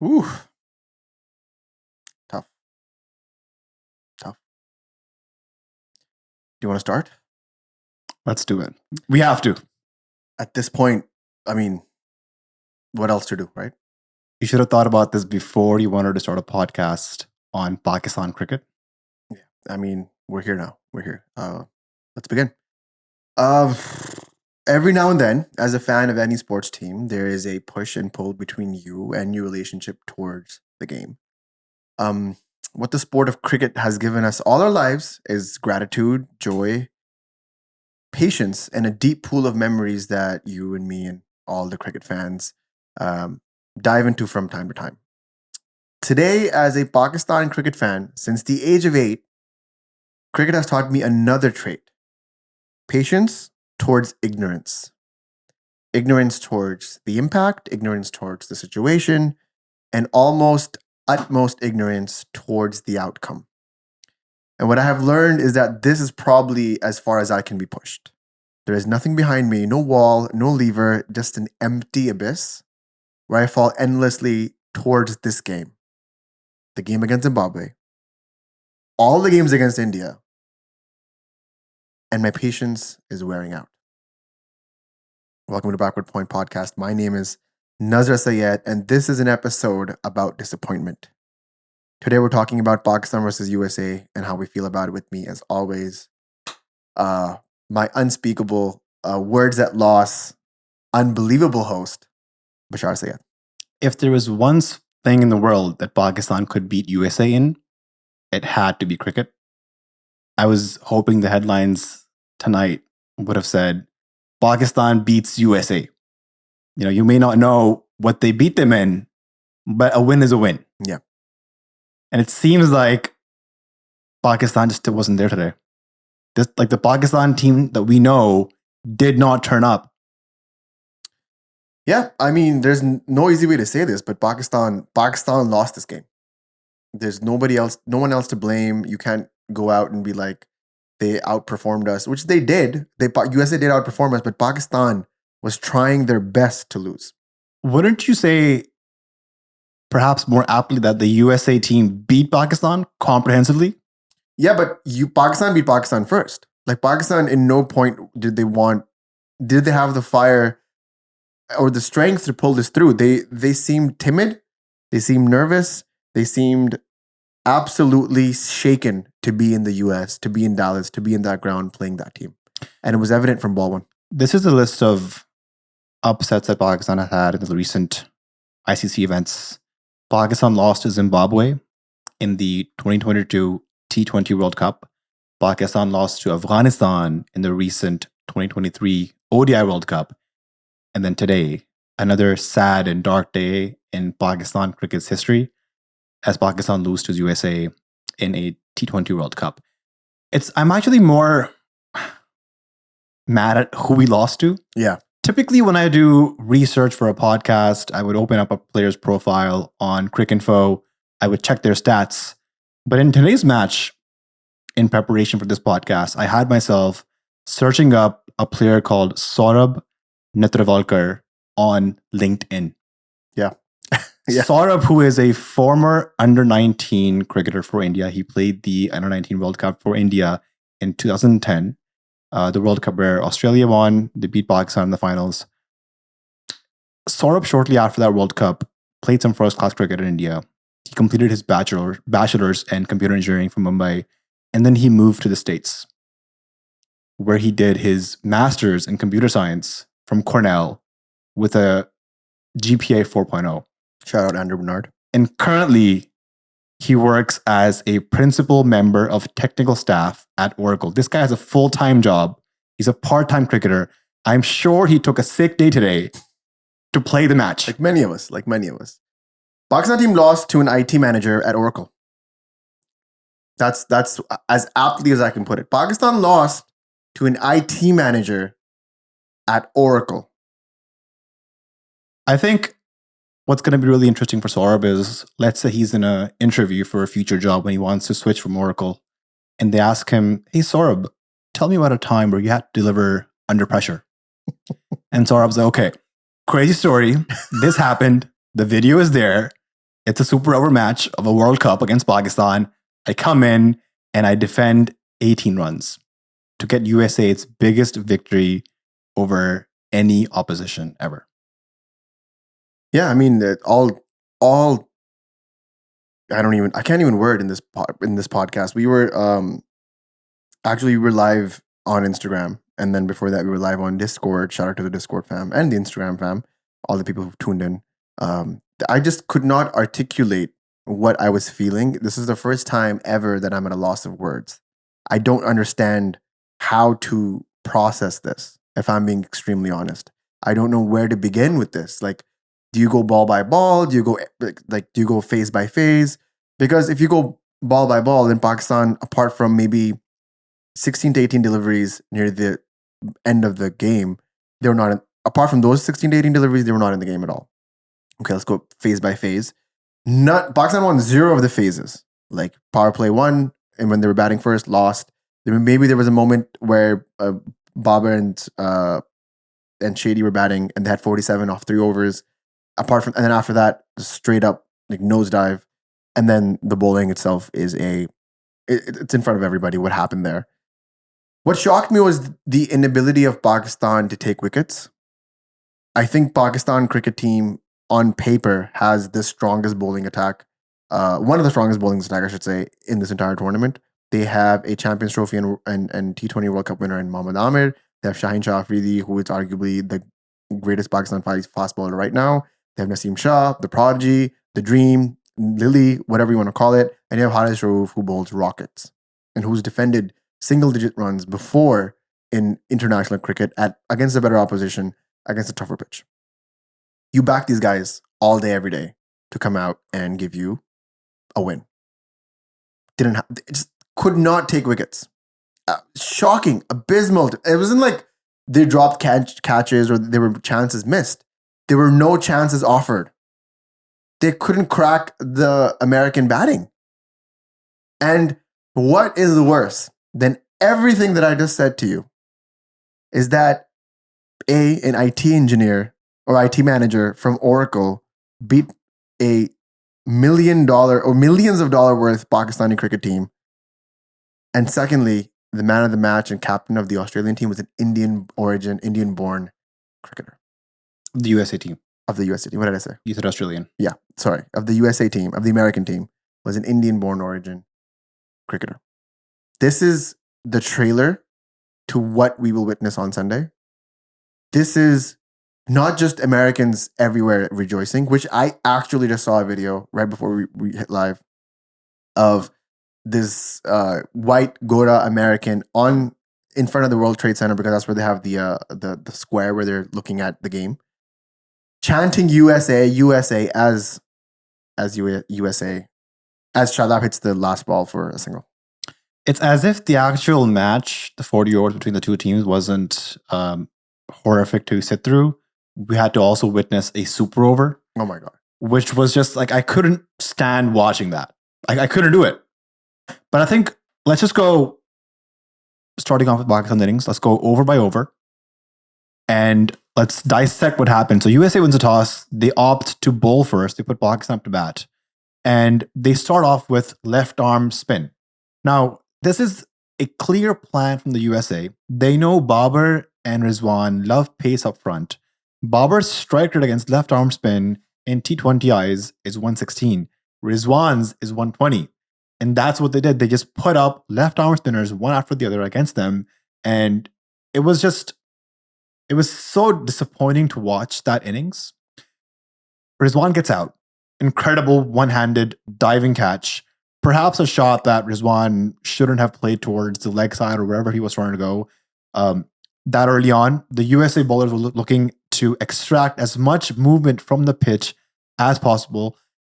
Ooh, tough, tough. Do you want to start? Let's do it. We have to. At this point, I mean, what else to do, right? You should have thought about this before you wanted to start a podcast on Pakistan cricket. Yeah. I mean, we're here now. We're here. Let's begin. Uh, every now and then, as a fan of any sports team, there is a push and pull between you and your relationship towards the game. What the sport of cricket has given us all our lives is gratitude, joy, patience, and a deep pool of memories that you and me and all the cricket fans dive into from time to time. Today, as a Pakistan cricket fan, since the age of 8, cricket has taught me another trait: patience towards ignorance. Ignorance towards the impact, ignorance towards the situation, and almost utmost ignorance towards the outcome. And what I have learned is that this is probably as far as I can be pushed. There is nothing behind me, no wall, no lever, just an empty abyss where I fall endlessly towards this game. The game against Zimbabwe, all the games against India, and my patience is wearing out. Welcome to Backward Point Podcast. My name is Nazra Sayed, and this is an episode about disappointment. Today we're talking about Pakistan versus USA and how we feel about it. With me, as always, my unspeakable, words at loss, unbelievable host, Bashar Sayed. If there was one thing in the world that Pakistan could beat USA in, it had to be cricket. I was hoping the headlines tonight would have said, Pakistan beats USA. You may not know what they beat them in, but a win is a win. Yeah. And it seems like Pakistan just wasn't there today. Like the Pakistan team that we know did not turn up. Yeah, I mean, there's no easy way to say this, but Pakistan lost this game. There's no one else to blame. You can't go out and be like, they outperformed us, which they did. USA did outperform us, but Pakistan was trying their best to lose. Wouldn't you say, perhaps more aptly, that the USA team beat Pakistan comprehensively? Yeah, but Pakistan beat Pakistan first. Like, Pakistan, in no point did they have the fire or the strength to pull this through. They seemed timid. They seemed nervous. They seemed absolutely shaken to be in the US, to be in Dallas, to be in that ground playing that team. And it was evident from ball one. This is a list of upsets that Pakistan has had in the recent ICC events. Pakistan lost to Zimbabwe in the 2022 T20 World Cup. Pakistan lost to Afghanistan in the recent 2023 ODI World Cup. And then today, another sad and dark day in Pakistan cricket's history, as Pakistan lose to USA in a T20 World Cup. I'm actually more mad at who we lost to. Yeah. Typically, when I do research for a podcast, I would open up a player's profile on Cricinfo. I would check their stats. But in today's match, in preparation for this podcast, I had myself searching up a player called Saurabh Netravalkar on LinkedIn. Yeah. Yeah. Saurabh, who is a former under-19 cricketer for India. He played the under-19 World Cup for India in 2010. The World Cup where Australia won. They beat Pakistan in the finals. Saurabh, shortly after that World Cup, played some first-class cricket in India. He completed his bachelor's in computer engineering from Mumbai. And then he moved to the States, where he did his master's in computer science from Cornell with a GPA 4.0. Shout out Andrew Bernard. And currently, he works as a principal member of technical staff at Oracle. This guy has a full-time job. He's a part-time cricketer. I'm sure he took a sick day today to play the match. Like many of us. Pakistan team lost to an IT manager at Oracle. That's as aptly as I can put it. Pakistan lost to an IT manager at Oracle. I think what's going to be really interesting for Saurabh is, let's say he's in an interview for a future job when he wants to switch from Oracle, and they ask him, hey, Saurabh, tell me about a time where you had to deliver under pressure. And Saurabh's like, okay, crazy story. This happened. The video is there. It's a super over match of a World Cup against Pakistan. I come in and I defend 18 runs to get USA its biggest victory over any opposition ever. Yeah, I mean, all I can't even word in this podcast. We were actually we were live on Instagram, and then before that we were live on Discord. Shout out to the Discord fam and the Instagram fam, all the people who've tuned in. I just could not articulate what I was feeling. This is the first time ever that I'm at a loss of words. I don't understand how to process this, if I'm being extremely honest. I don't know where to begin with this. Like, do you go ball by ball? Do you go do you go phase by phase? Because if you go ball by ball, then Pakistan, apart from maybe 16 to 18 deliveries near the end of the game, they were not apart from those 16 to 18 deliveries, they were not in the game at all. Okay, let's go phase by phase. Pakistan won 0 of the phases. Like power play 1, and when they were batting first, lost. Maybe there was a moment where Babar and Shady were batting, and they had 47 off 3 overs. And then after that, straight up like nosedive, and then the bowling itself is it's in front of everybody. What happened there? What shocked me was the inability of Pakistan to take wickets. I think Pakistan cricket team on paper has the strongest bowling attack, one of the strongest bowling attack, I should say, in this entire tournament. They have a Champions Trophy and T20 World Cup winner in Mohammad Amir. They have Shaheen Shah Afridi, who is arguably the greatest Pakistan fast bowler right now. They have Naseem Shah, the prodigy, the dream, Lily, whatever you want to call it. And you have Haris Rauf, who bowls rockets and who's defended single-digit runs before in international cricket against a better opposition, against a tougher pitch. You back these guys all day, every day to come out and give you a win. Just could not take wickets. Shocking, abysmal. It wasn't like they dropped catches or there were chances missed. There were no chances offered. They couldn't crack the American batting. And what is worse than everything that I just said to you is that an IT engineer or IT manager from Oracle beat a $1 million or millions of dollars worth Pakistani cricket team. And secondly, the man of the match and captain of the Australian team was an Indian origin, Indian born cricketer. The USA team. Of the USA team. What did I say? You said Australian. Yeah, sorry. Of the USA team, of the American team, was an Indian born origin cricketer. This is the trailer to what we will witness on Sunday. This is not just Americans everywhere rejoicing, which I actually just saw a video right before we hit live of this white Gora American in front of the World Trade Center, because that's where they have the square where they're looking at the game, chanting USA, USA as USA as Shadab hits the last ball for a single. It's as if the actual match, the 40 overs between the two teams, wasn't horrific to sit through. We had to also witness a super over. Oh my God. Which was just like, I couldn't stand watching that. I couldn't do it. But I think let's just go, starting off with Pakistan innings, let's go over by over. And let's dissect what happened. So USA wins the toss. They opt to bowl first. They put Pakistan up to bat. And they start off with left arm spin. Now, this is a clear plan from the USA. They know Babar and Rizwan love pace up front. Babar's strike rate against left arm spin in T20 eyes is 116. Rizwan's is 120. And that's what they did. They just put up left arm spinners one after the other against them. And it was so disappointing to watch that innings. Rizwan gets out. Incredible one-handed diving catch. Perhaps a shot that Rizwan shouldn't have played towards the leg side or wherever he was trying to go. That early on, the USA bowlers were looking to extract as much movement from the pitch as possible.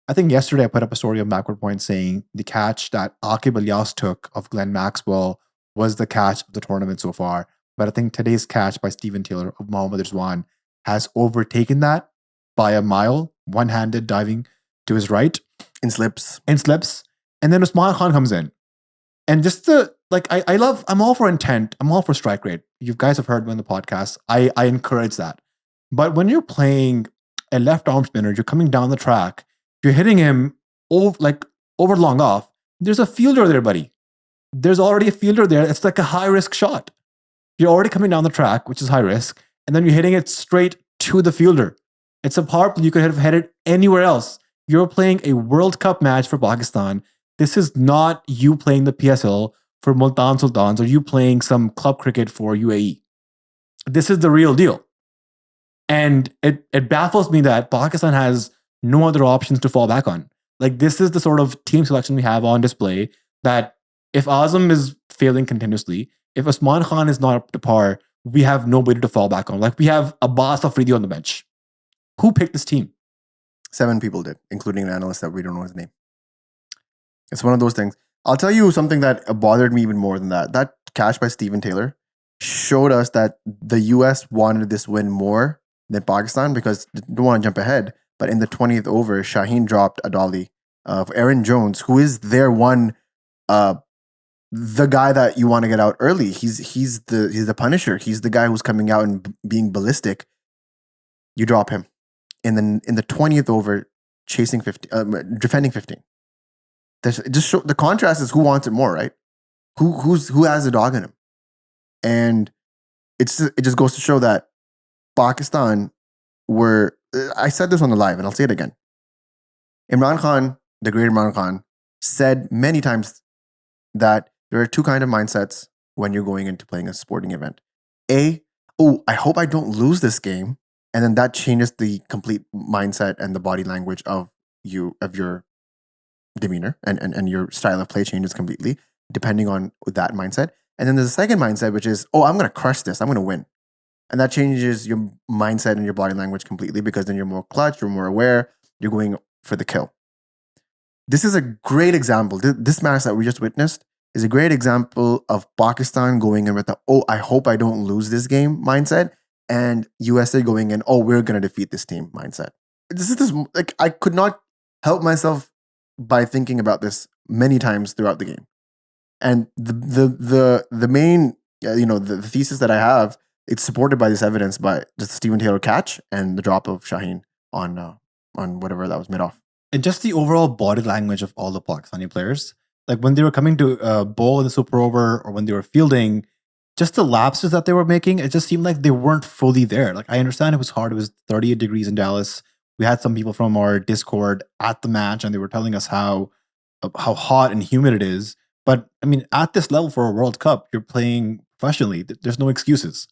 I think yesterday I put up a story on Backward Point saying the catch that Aqib Ilyas took of Glenn Maxwell was the catch of the tournament so far. But I think today's catch by Stephen Taylor of Mohammad Rizwan has overtaken that by a mile, one-handed diving to his right. In slips. And then Usman Khan comes in. And just I'm all for intent. I'm all for strike rate. You guys have heard me on the podcast. I encourage that. But when you're playing a left arm spinner, you're coming down the track, You're hitting him over long off. There's a fielder there, buddy. There's already a fielder there. It's like a high risk shot. You're already coming down the track, which is high risk, and then you're hitting it straight to the fielder. It's a power play. You could have headed anywhere else. You're playing a World Cup match for Pakistan. This is not you playing the PSL for Multan Sultans or you playing some club cricket for UAE. This is the real deal. And it baffles me that Pakistan has no other options to fall back on. Like, this is the sort of team selection we have on display that if Azam is failing continuously, if Usman Khan is not up to par, we have nobody to fall back on. Like, we have Abbas Afridi on the bench. Who picked this team? 7 people did, including an analyst that we don't know his name. It's one of those things. I'll tell you something that bothered me even more than that. That catch by Stephen Taylor showed us that the US wanted this win more than Pakistan because they don't want to jump ahead. But in the 20th over, Shaheen dropped a dolly of Aaron Jones, who is their one, the guy that you want to get out early. He's the punisher. He's the guy who's coming out and being ballistic. You drop him in the 20th over, chasing 15, defending 15. It just show, the contrast is who wants it more, right? Who has a dog in him, and it just goes to show that Pakistan were. I said this on the live, and I'll say it again. Imran Khan, the great Imran Khan, said many times that there are 2 kind of mindsets when you're going into playing a sporting event. I hope I don't lose this game, and then that changes the complete mindset and the body language of your demeanor and your style of play changes completely depending on that mindset. And then there's a second mindset, which is, I'm going to crush this. I'm going to win. And that changes your mindset and your body language completely because then you're more clutch, you're more aware, you're going for the kill. This is a great example. This match that we just witnessed is a great example of Pakistan going in with the, I hope I don't lose this game mindset, and USA going in, we're going to defeat this team mindset. I could not help myself by thinking about this many times throughout the game. And the main, the thesis that I have, it's supported by this evidence by just the Stephen Taylor catch and the drop of Shaheen on whatever that was mid-off. And just the overall body language of all the Pakistani players, like when they were coming to bowl in the super over or when they were fielding, just the lapses that they were making, it just seemed like they weren't fully there. Like, I understand it was hard. It was 38 degrees in Dallas. We had some people from our Discord at the match, and they were telling us how hot and humid it is. But I mean, at this level for a World Cup, you're playing professionally. There's no excuses.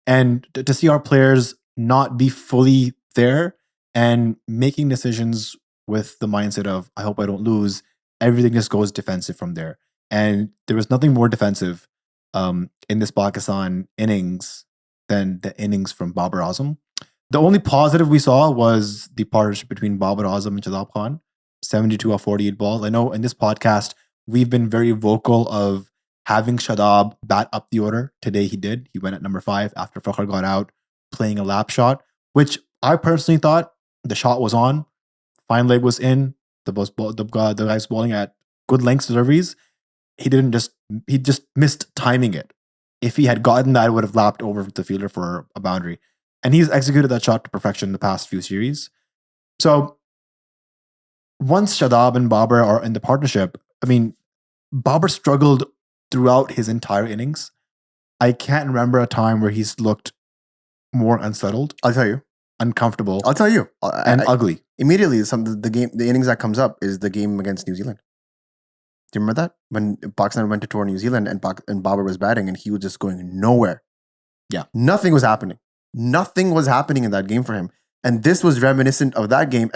And to see our players not be fully there and making decisions with the mindset of, I hope I don't lose, everything just goes defensive from there. And there was nothing more defensive in this Pakistan innings than the innings from Babar Azam. The only positive we saw was the partnership between Babar Azam and Azam Khan, 72 off 48 balls. I know in this podcast, we've been very vocal of having Shadab bat up the order. Today he did. He went at number 5 after Iftikhar got out, playing a lap shot, which I personally thought the shot was on. Fine leg was in. The guy's bowling at good length deliveries. He just missed timing it. If he had gotten that, it would have lapped over the fielder for a boundary. And he's executed that shot to perfection in the past few series. So once Shadab and Babar are in the partnership, I mean, Babar struggled throughout his entire innings. I can't remember a time where he's looked more unsettled. I'll tell you. Uncomfortable. I'll tell you. And ugly. Immediately, the innings that comes up is the game against New Zealand. Do you remember that? When Pakistan went to tour New Zealand and Babar was batting and he was just going nowhere. Yeah. Nothing was happening. Nothing was happening in that game for him. And this was reminiscent of that game.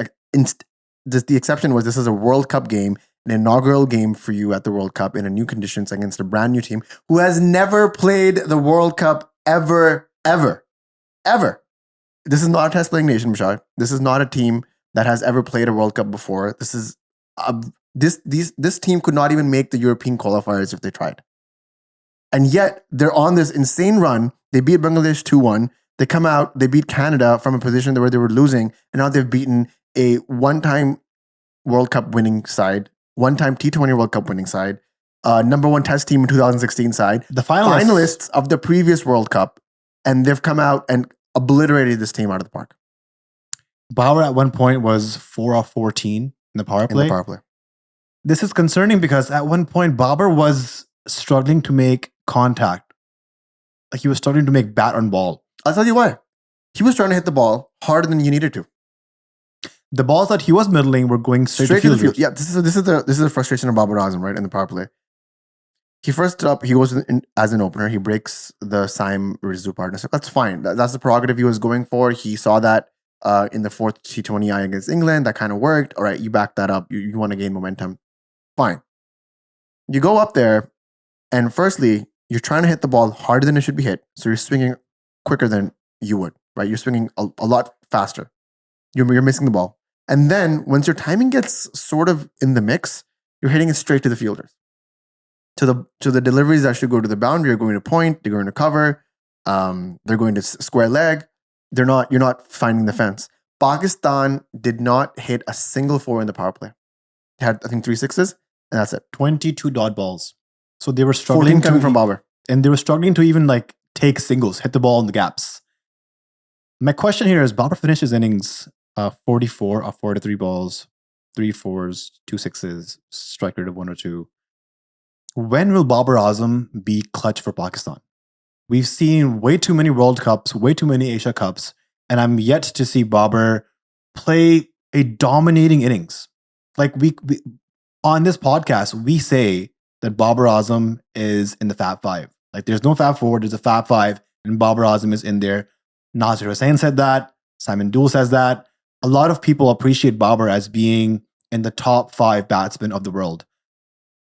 The exception was this is a World Cup game, an inaugural game for you at the World Cup in a new conditions against a brand new team who has never played the World Cup ever. This is not a test playing nation, Bashar. This is not a team that has ever played a World Cup before. This is this team could not even make the European qualifiers if they tried. And yet they're on this insane run. They beat Bangladesh 2-1. They come out, they beat Canada from a position where they were losing, and now they've beaten a one-time World Cup winning side, one-time T20 World Cup winning side, number 1 test team in 2016 side, the finalists of the previous World Cup, and they've come out and obliterated this team out of the park. Babar at one point was 4 off 14 in the power in play. the power play. This is concerning because at one point Babar was struggling to make contact. Like he was struggling to make bat on ball. I'll tell you why. He was trying to hit the ball harder than you needed to. The balls that he was middling were going straight to the field. fielders. Yeah, this is the frustration of Babar Azam, right, in the power play. He first up, he goes in as an opener. He breaks the Saim Rizzu partnership. That's fine. That's the prerogative he was going for. He saw that in the fourth T20I against England. That kind of worked. All right, you back that up. You want to gain momentum. Fine. You go up there, and firstly, you're trying to hit the ball harder than it should be hit. So you're swinging quicker than you would, right? You're swinging a lot faster. You're missing the ball. And then once your timing gets sort of in the mix, you're hitting it straight to the fielders. To the deliveries that should go to the boundary are going to point, they're going to cover, they're going to square leg. You're not finding the fence. Pakistan did not hit a single four in the power play. They had, I think, 3 sixes, and that's it. 22 dot balls. So they were struggling 14 coming from Babar. And they were struggling to even like take singles, hit the ball in the gaps. My question here is Babar finished his innings 44 of 43 balls, 3 fours, 2 sixes, strike rate of 102. When will Babar Azam be clutch for Pakistan? We've seen way too many World Cups, way too many Asia Cups, and I'm yet to see Babar play a dominating innings. Like we on this podcast, we say that Babar Azam is in the Fab Five. Like there's no Fab Four, there's a Fab Five, and Babar Azam is in there. Nazir Hussain said that. Simon Dool says that. A lot of people appreciate Babar as being in the top 5 batsmen of the world.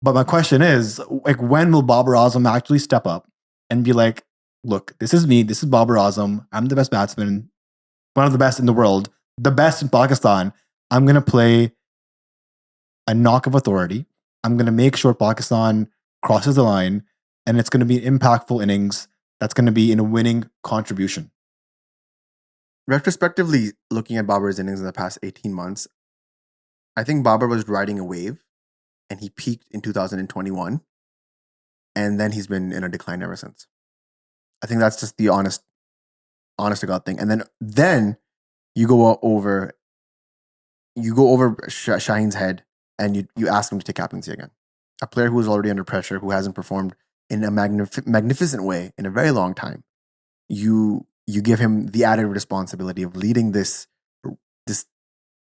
But my question is, like, when will Babar Azam actually step up and be like, look, this is me, this is Babar Azam, I'm the best batsman, one of the best in the world, the best in Pakistan. I'm going to play a knock of authority. I'm going to make sure Pakistan crosses the line, and it's going to be an impactful innings that's going to be in a winning contribution. Retrospectively, looking at Babar's innings in the past 18 months, I think Babar was riding a wave, and he peaked in 2021, and then he's been in a decline ever since. I think that's just the honest to God thing. And then you go over Shaheen's head, and you ask him to take captaincy again. A player who is already under pressure, who hasn't performed in a magnificent way in a very long time. You give him the added responsibility of leading this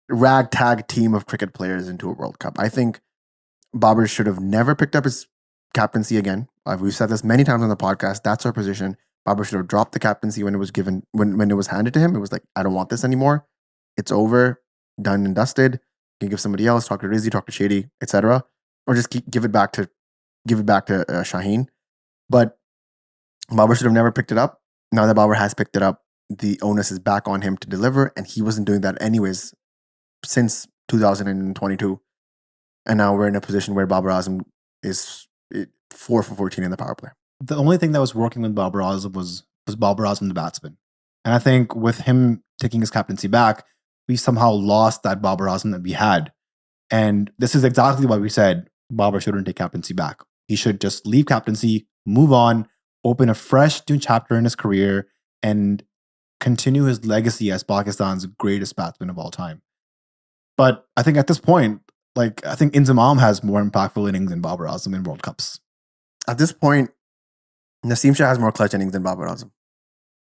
ragtag team of cricket players into a World Cup. I think Babar should have never picked up his captaincy again. We've said this many times on the podcast. That's our position. Babar should have dropped the captaincy when it was given, when it was handed to him. It was like, I don't want this anymore. It's over, done and dusted. You can give somebody else, talk to Rizzi, talk to Shady, etc., or just give it back to Shaheen. But Babar should have never picked it up. Now that Babar has picked it up, the onus is back on him to deliver, and he wasn't doing that anyways since 2022. And now we're in a position where Babar Azam is 4 for 14 in the power play. The only thing that was working with Babar Azam was Babar Azam, the batsman. And I think with him taking his captaincy back, we somehow lost that Babar Azam that we had. And this is exactly why we said Babar shouldn't take captaincy back. He should just leave captaincy, move on, open a fresh new chapter in his career, and continue his legacy as Pakistan's greatest batsman of all time. But I think at this point, like, I think Inzamam has more impactful innings than Babar Azam in World Cups. At this point, Naseem Shah has more clutch innings than Babar Azam.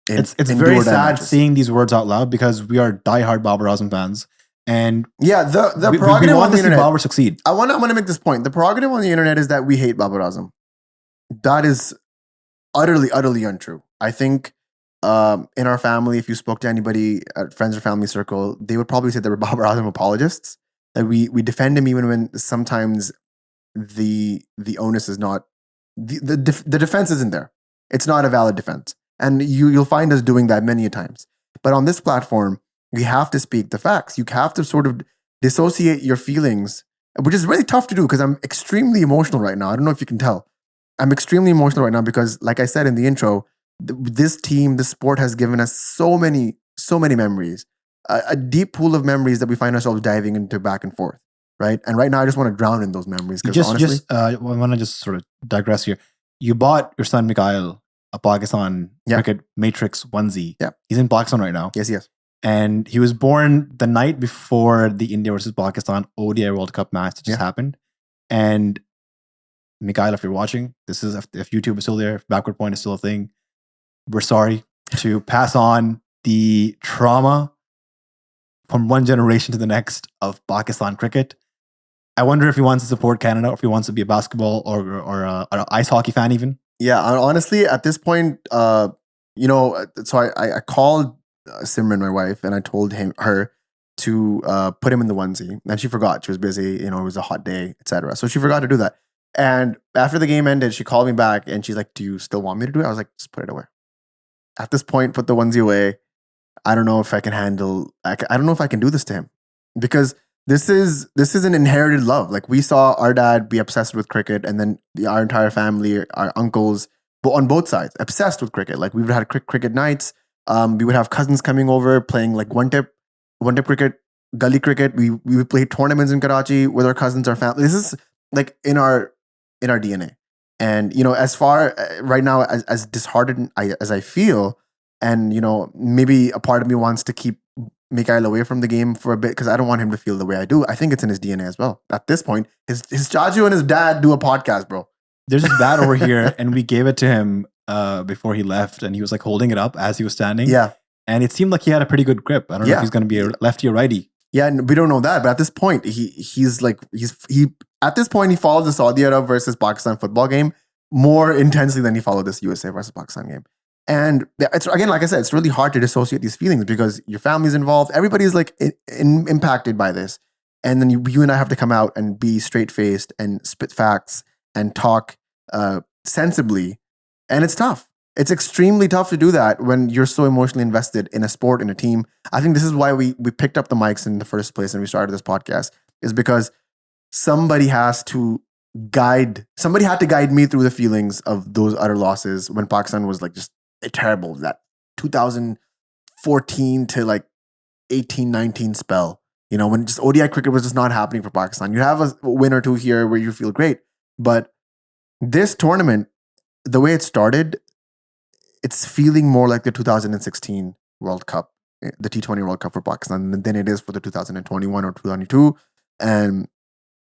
It's very sad seeing these words out loud because we are diehard Babar Azam fans. And yeah, the prerogative we want on the to see internet, Babar succeed. I want to make this point. The prerogative on the internet is that we hate Babar Azam. That is utterly untrue. I think in our family, if you spoke to anybody at friends or family circle, they would probably say they were Babar Azam apologists. That we defend him even when sometimes the onus is not the defense isn't there. It's not a valid defense, and you'll find us doing that many a times. But on this platform, we have to speak the facts. You have to sort of dissociate your feelings, which is really tough to do because I'm extremely emotional right now. I don't know if you can tell. I'm extremely emotional right now because, like I said in the intro, this team, this sport has given us so many memories, a deep pool of memories that we find ourselves diving into back and forth, right? And right now, I just want to drown in those memories. Because honestly, I want to just sort of digress here. You bought your son Mikhail a Pakistan cricket Matrix onesie. Yeah, he's in Pakistan right now. Yes. And he was born the night before the India versus Pakistan ODI World Cup match that just happened. And Mikhail, if you're watching, this is if YouTube is still there, if Backward Point is still a thing, we're sorry to pass on the trauma from one generation to the next of Pakistan cricket. I wonder if he wants to support Canada or if he wants to be a basketball or an ice hockey fan even. Yeah, honestly, at this point, so I called Simran, my wife, and I told her to put him in the onesie, and she forgot. She was busy, it was a hot day, etc. So she forgot to do that. And after the game ended, she called me back, and she's like, "Do you still want me to do it?" I was like, "Just put it away." At this point, put the onesie away. I don't know if I can handle. I don't know if I can do this to him, because this is an inherited love. Like, we saw our dad be obsessed with cricket, and then our entire family, our uncles, but on both sides, obsessed with cricket. Like, we would have cricket nights. We would have cousins coming over playing like one tip cricket, gully cricket. We would play tournaments in Karachi with our cousins, our family. This is like in our DNA. And as far right now as disheartened as I feel, and maybe a part of me wants to keep Mikhail away from the game for a bit because I don't want him to feel the way I do. I think it's in his DNA as well. At this point, his Chaju and his dad do a podcast, bro. There's this bat over here, and we gave it to him before he left, and he was like holding it up as he was standing. Yeah. And it seemed like he had a pretty good grip. I don't know if he's going to be a lefty or righty. Yeah, and we don't know that. But at this point, he at this point he follows the Saudi Arab versus Pakistan football game more intensely than he followed this USA versus Pakistan game. And it's, again, like I said, it's really hard to dissociate these feelings because your family's involved. Everybody's like impacted by this. And then you and I have to come out and be straight-faced and spit facts and talk sensibly. And it's tough. It's extremely tough to do that when you're so emotionally invested in a sport, in a team. I think this is why we picked up the mics in the first place and we started this podcast, is because somebody had to guide me through the feelings of those utter losses when Pakistan was like just terrible. That 2014 to like 18-19 spell, when just ODI cricket was just not happening for Pakistan. You have a win or two here where you feel great, but this tournament, the way it started, it's feeling more like the 2016 World Cup, the T20 World Cup for Pakistan than it is for the 2021 or 2022. And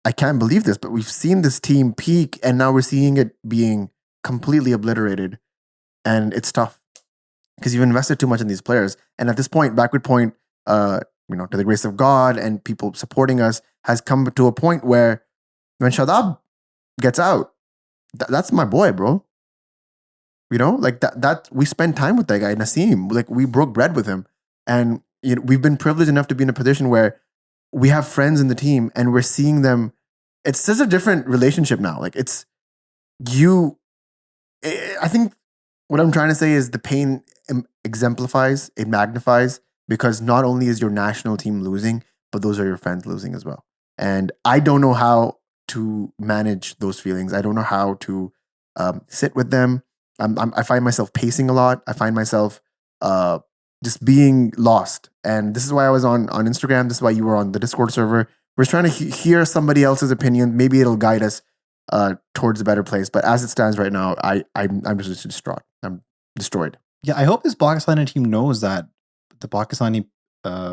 I can't believe this, but we've seen this team peak and now we're seeing it being completely obliterated. And it's tough because you've invested too much in these players. And at this point, Backward Point, to the grace of God and people supporting us, has come to a point where when Shadab gets out, that's my boy, bro. Like that we spent time with that guy, Naseem. Like, we broke bread with him. And we've been privileged enough to be in a position where we have friends in the team and we're seeing them. It's such a different relationship now. Like, it's you. I think what I'm trying to say is the pain exemplifies, it magnifies, because not only is your national team losing, but those are your friends losing as well. And I don't know how to manage those feelings. I don't know how to sit with them. I find myself pacing a lot. I find myself just being lost. And this is why I was on Instagram. This is why you were on the Discord server. We're trying to hear somebody else's opinion. Maybe it'll guide us towards a better place. But as it stands right now, I'm just distraught. I'm destroyed. Yeah, I hope this Pakistani team knows that the Pakistani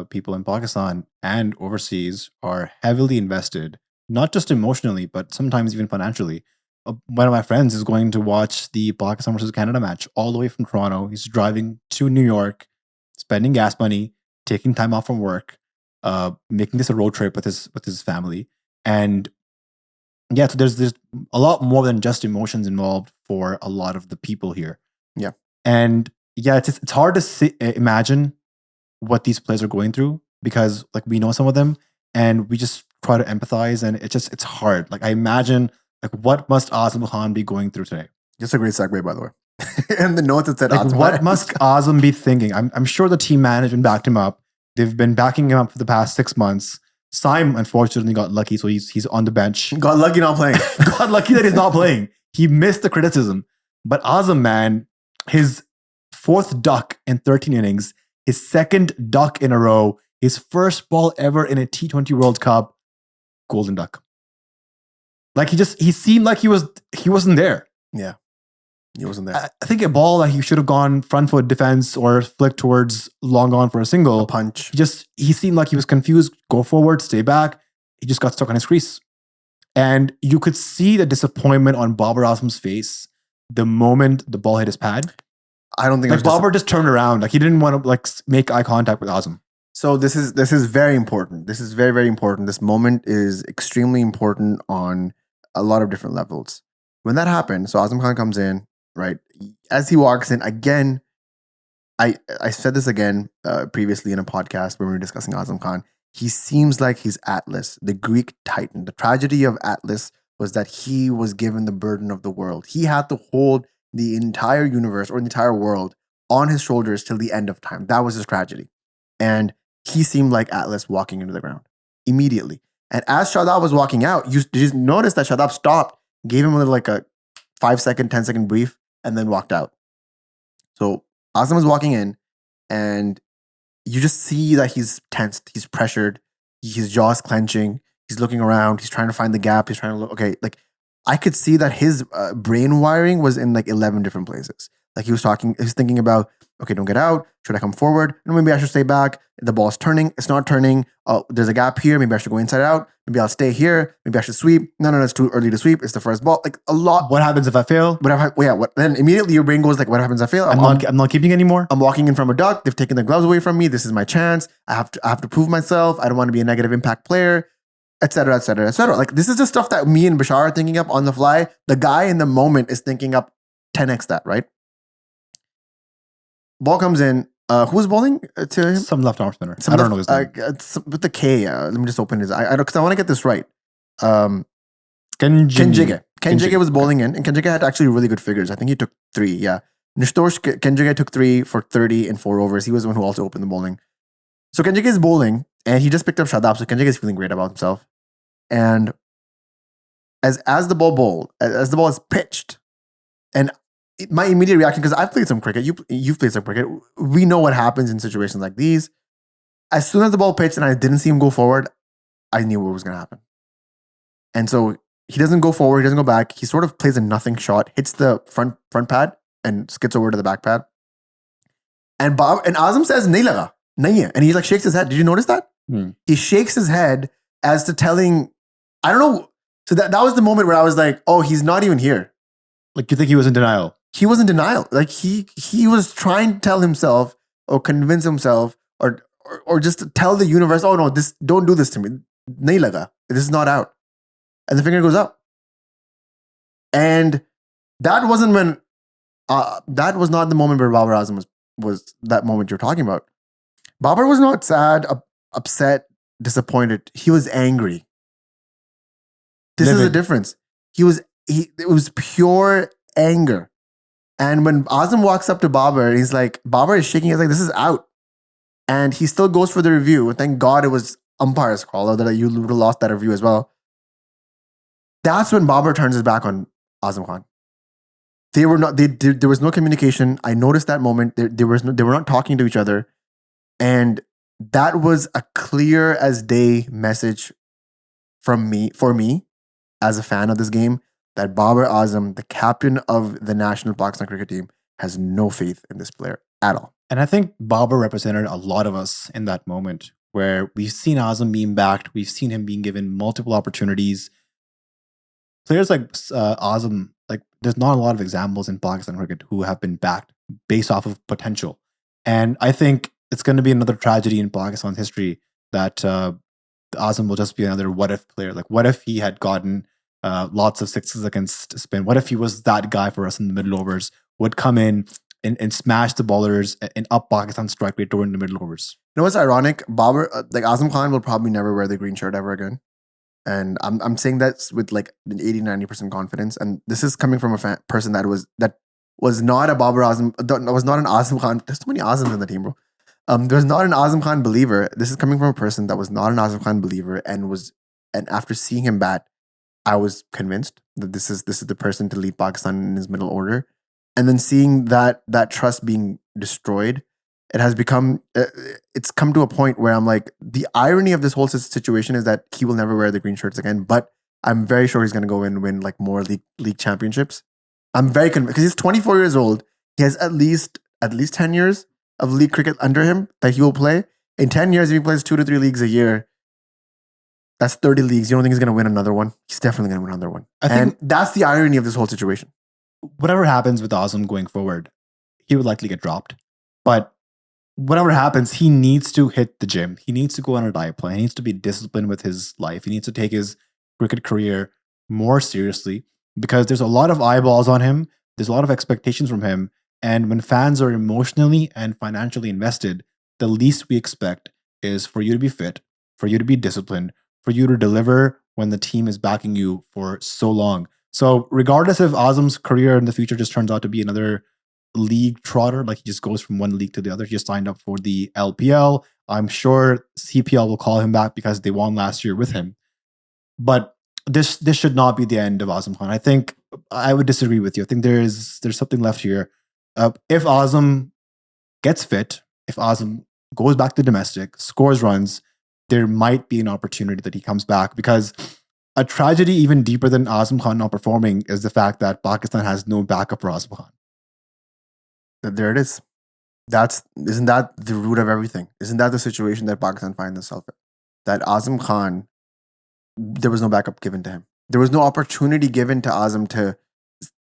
people in Pakistan and overseas are heavily invested, not just emotionally, but sometimes even financially. One of my friends is going to watch the Pakistan versus Canada match all the way from Toronto. He's driving to New York, spending gas money, taking time off from work, making this a road trip with his family. And yeah, so there's a lot more than just emotions involved for a lot of the people here. Yeah. And yeah, it's hard to imagine what these players are going through because like we know some of them and we just try to empathize, and it's hard. Like, I imagine, like, what must Azam Khan be going through today? Just a great segue, by the way. And the notes that said, like, what must Azam be thinking? I'm sure the team management backed him up. They've been backing him up for the past 6 months. Syme, unfortunately, got lucky, so he's on the bench. Got lucky not playing. Got lucky that he's not playing. He missed the criticism. But Azam, man, his fourth duck in 13 innings, his second duck in a row, his first ball ever in a T20 World Cup, golden duck. Like, he seemed like he wasn't there. Yeah. He wasn't there. I think a ball that he should have gone front foot defense or flick towards long on for a single. A punch. He seemed like he was confused. Go forward, stay back. He just got stuck on his crease. And you could see the disappointment on Babar Azam's face the moment the ball hit his pad. I don't think like Babar just turned around. Like he didn't want to like make eye contact with Azam. So this is very important. This is very, very important. This moment is extremely important on a lot of different levels. When that happened, so Azam Khan comes in, right? As he walks in, again, I said this again previously in a podcast when we were discussing Azam Khan. He seems like he's Atlas, the Greek titan. The tragedy of Atlas was that he was given the burden of the world. He had to hold the entire universe or the entire world on his shoulders till the end of time. That was his tragedy. And he seemed like Atlas walking into the ground immediately. And as Shadab was walking out, you just noticed that Shadab stopped, gave him like a 5-second, 10-second brief, and then walked out. So Azam was walking in, and you just see that he's tensed, he's pressured, his jaw's clenching, he's looking around, he's trying to find the gap, he's trying to look, okay, like I could see that his brain wiring was in like 11 different places. Like he was thinking about, okay, don't get out. Should I come forward? No, maybe I should stay back. The ball's turning. It's not turning. Oh, there's a gap here. Maybe I should go inside out. Maybe I'll stay here. Maybe I should sweep. No, it's too early to sweep. It's the first ball. Like a lot. What happens if I fail? Then immediately your brain goes like, what happens if I fail? I'm not keeping anymore. I'm walking in from a duck. They've taken the gloves away from me. This is my chance. I have to prove myself. I don't want to be a negative impact player, etc., etc., etc. Like this is the stuff that me and Bashar are thinking up on the fly. The guy in the moment is thinking up 10x that, right? Ball comes in. Who's bowling to him? Some left arm spinner. I don't know his name. With the K. Let me just open his. Because I want to get this right. Kenjige. Kenjige was bowling in, and Kenjige had actually really good figures. I think he took 3. Yeah, Nishtosh Kenjige took 3 for 30 and 4 overs. He was the one who also opened the bowling. So Kenjige is bowling, and he just picked up Shadab. So Kenjige is feeling great about himself. And as the ball is pitched, and my immediate reaction, because I've played some cricket, you've played some cricket, we know what happens in situations like these. As soon as the ball pitched and I didn't see him go forward, I knew what was going to happen. And so he doesn't go forward, he doesn't go back. He sort of plays a nothing shot, hits the front pad and skids over to the back pad. And Azam says, "Nahi laga, nahi hai." And he like shakes his head. Did you notice that? He shakes his head as to telling, I don't know. So that was the moment where I was like, oh, he's not even here. Like you think he was in denial? He was in denial. Like he was trying to tell himself or convince himself or just to tell the universe, oh no, don't do this to me. Nahi laga. This is not out. And the finger goes up. And that wasn't when that was not the moment where Babar Azam was that moment you're talking about. Babar was not sad, upset, disappointed. He was angry. This is the difference. It was pure anger. And when Azam walks up to Babar, he's like, Babar is shaking his like, this is out. And he still goes for the review. Thank God it was umpire's call, or that you would have lost that review as well. That's when Babar turns his back on Azam Khan. There was no communication. I noticed that moment. They were not talking to each other. And that was a clear as day message for me as a fan of this game, that Babar Azam, the captain of the national Pakistan cricket team, has no faith in this player at all. And I think Babar represented a lot of us in that moment, where we've seen Azam being backed, we've seen him being given multiple opportunities. Players like Azam, like there's not a lot of examples in Pakistan cricket who have been backed based off of potential. And I think it's going to be another tragedy in Pakistan's history that Azam will just be another what if player. Like what if he had gotten lots of sixes against spin? What if he was that guy for us in the middle overs, would come in and smash the ballers and up Pakistan's strike rate during the middle overs? You know what's ironic? Babar, like Azam Khan will probably never wear the green shirt ever again. And I'm saying that with like an 80-90% confidence. And this is coming from a person that was not a Babar Azam, that was not an Azam Khan. There's so many Azams in the team, bro. There was not an Azam Khan believer. This is coming from a person that was not an Azam Khan believer and after seeing him bat, I was convinced that this is the person to lead Pakistan in his middle order. And then seeing that trust being destroyed, it has become, it's come to a point where I'm like, the irony of this whole situation is that he will never wear the green shirts again, but I'm very sure he's going to go and win like more league championships. I'm very convinced because he's 24 years old. He has at least 10 years of league cricket under him that he will play. In 10 years, if he plays 2 to 3 leagues a year, that's 30 leagues. You don't think he's going to win another one? He's definitely going to win another one. I think that's the irony of this whole situation. Whatever happens with Azam going forward, he would likely get dropped. But whatever happens, he needs to hit the gym. He needs to go on a diet plan. He needs to be disciplined with his life. He needs to take his cricket career more seriously because there's a lot of eyeballs on him. There's a lot of expectations from him. And when fans are emotionally and financially invested, the least we expect is for you to be fit, for you to be disciplined, for you to deliver when the team is backing you for so long. So regardless if Azam's career in the future just turns out to be another league trotter, like he just goes from one league to the other, he just signed up for the LPL. I'm sure CPL will call him back because they won last year with him. But this should not be the end of Azam Khan. I think I would disagree with you. I think there's something left here. If Azam gets fit, if Azam goes back to domestic, scores runs, there might be an opportunity that he comes back because a tragedy even deeper than Azam Khan not performing is the fact that Pakistan has no backup for Azam Khan. There it is. Isn't that the root of everything? Isn't that the situation that Pakistan finds itself in? That Azam Khan, there was no backup given to him. There was no opportunity given to Azam to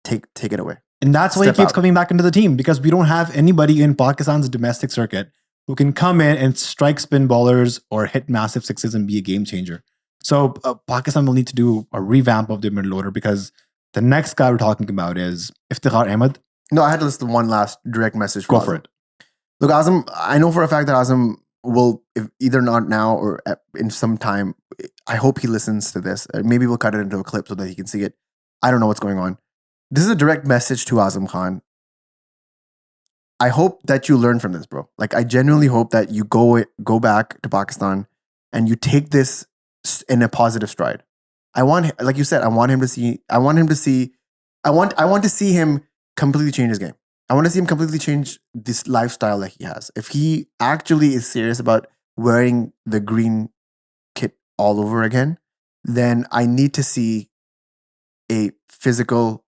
take it away. And that's why he keeps coming back into the team because we don't have anybody in Pakistan's domestic circuit who can come in and strike spin bowlers or hit massive sixes and be a game changer. So Pakistan will need to do a revamp of their middle order because the next guy we're talking about is Iftikhar Ahmed. No, I had to listen to one last direct message. Go for it. Look, Azam, I know for a fact that Azam will, if either not now or in some time, I hope he listens to this. Maybe we'll cut it into a clip so that he can see it. I don't know what's going on. This is a direct message to Azam Khan. I hope that you learn from this, bro. Like, I genuinely hope that you go back to Pakistan and you take this in a positive stride. I want, like you said, I want to see him completely change his game. I want to see him completely change this lifestyle that he has. If he actually is serious about wearing the green kit all over again, then I need to see a physical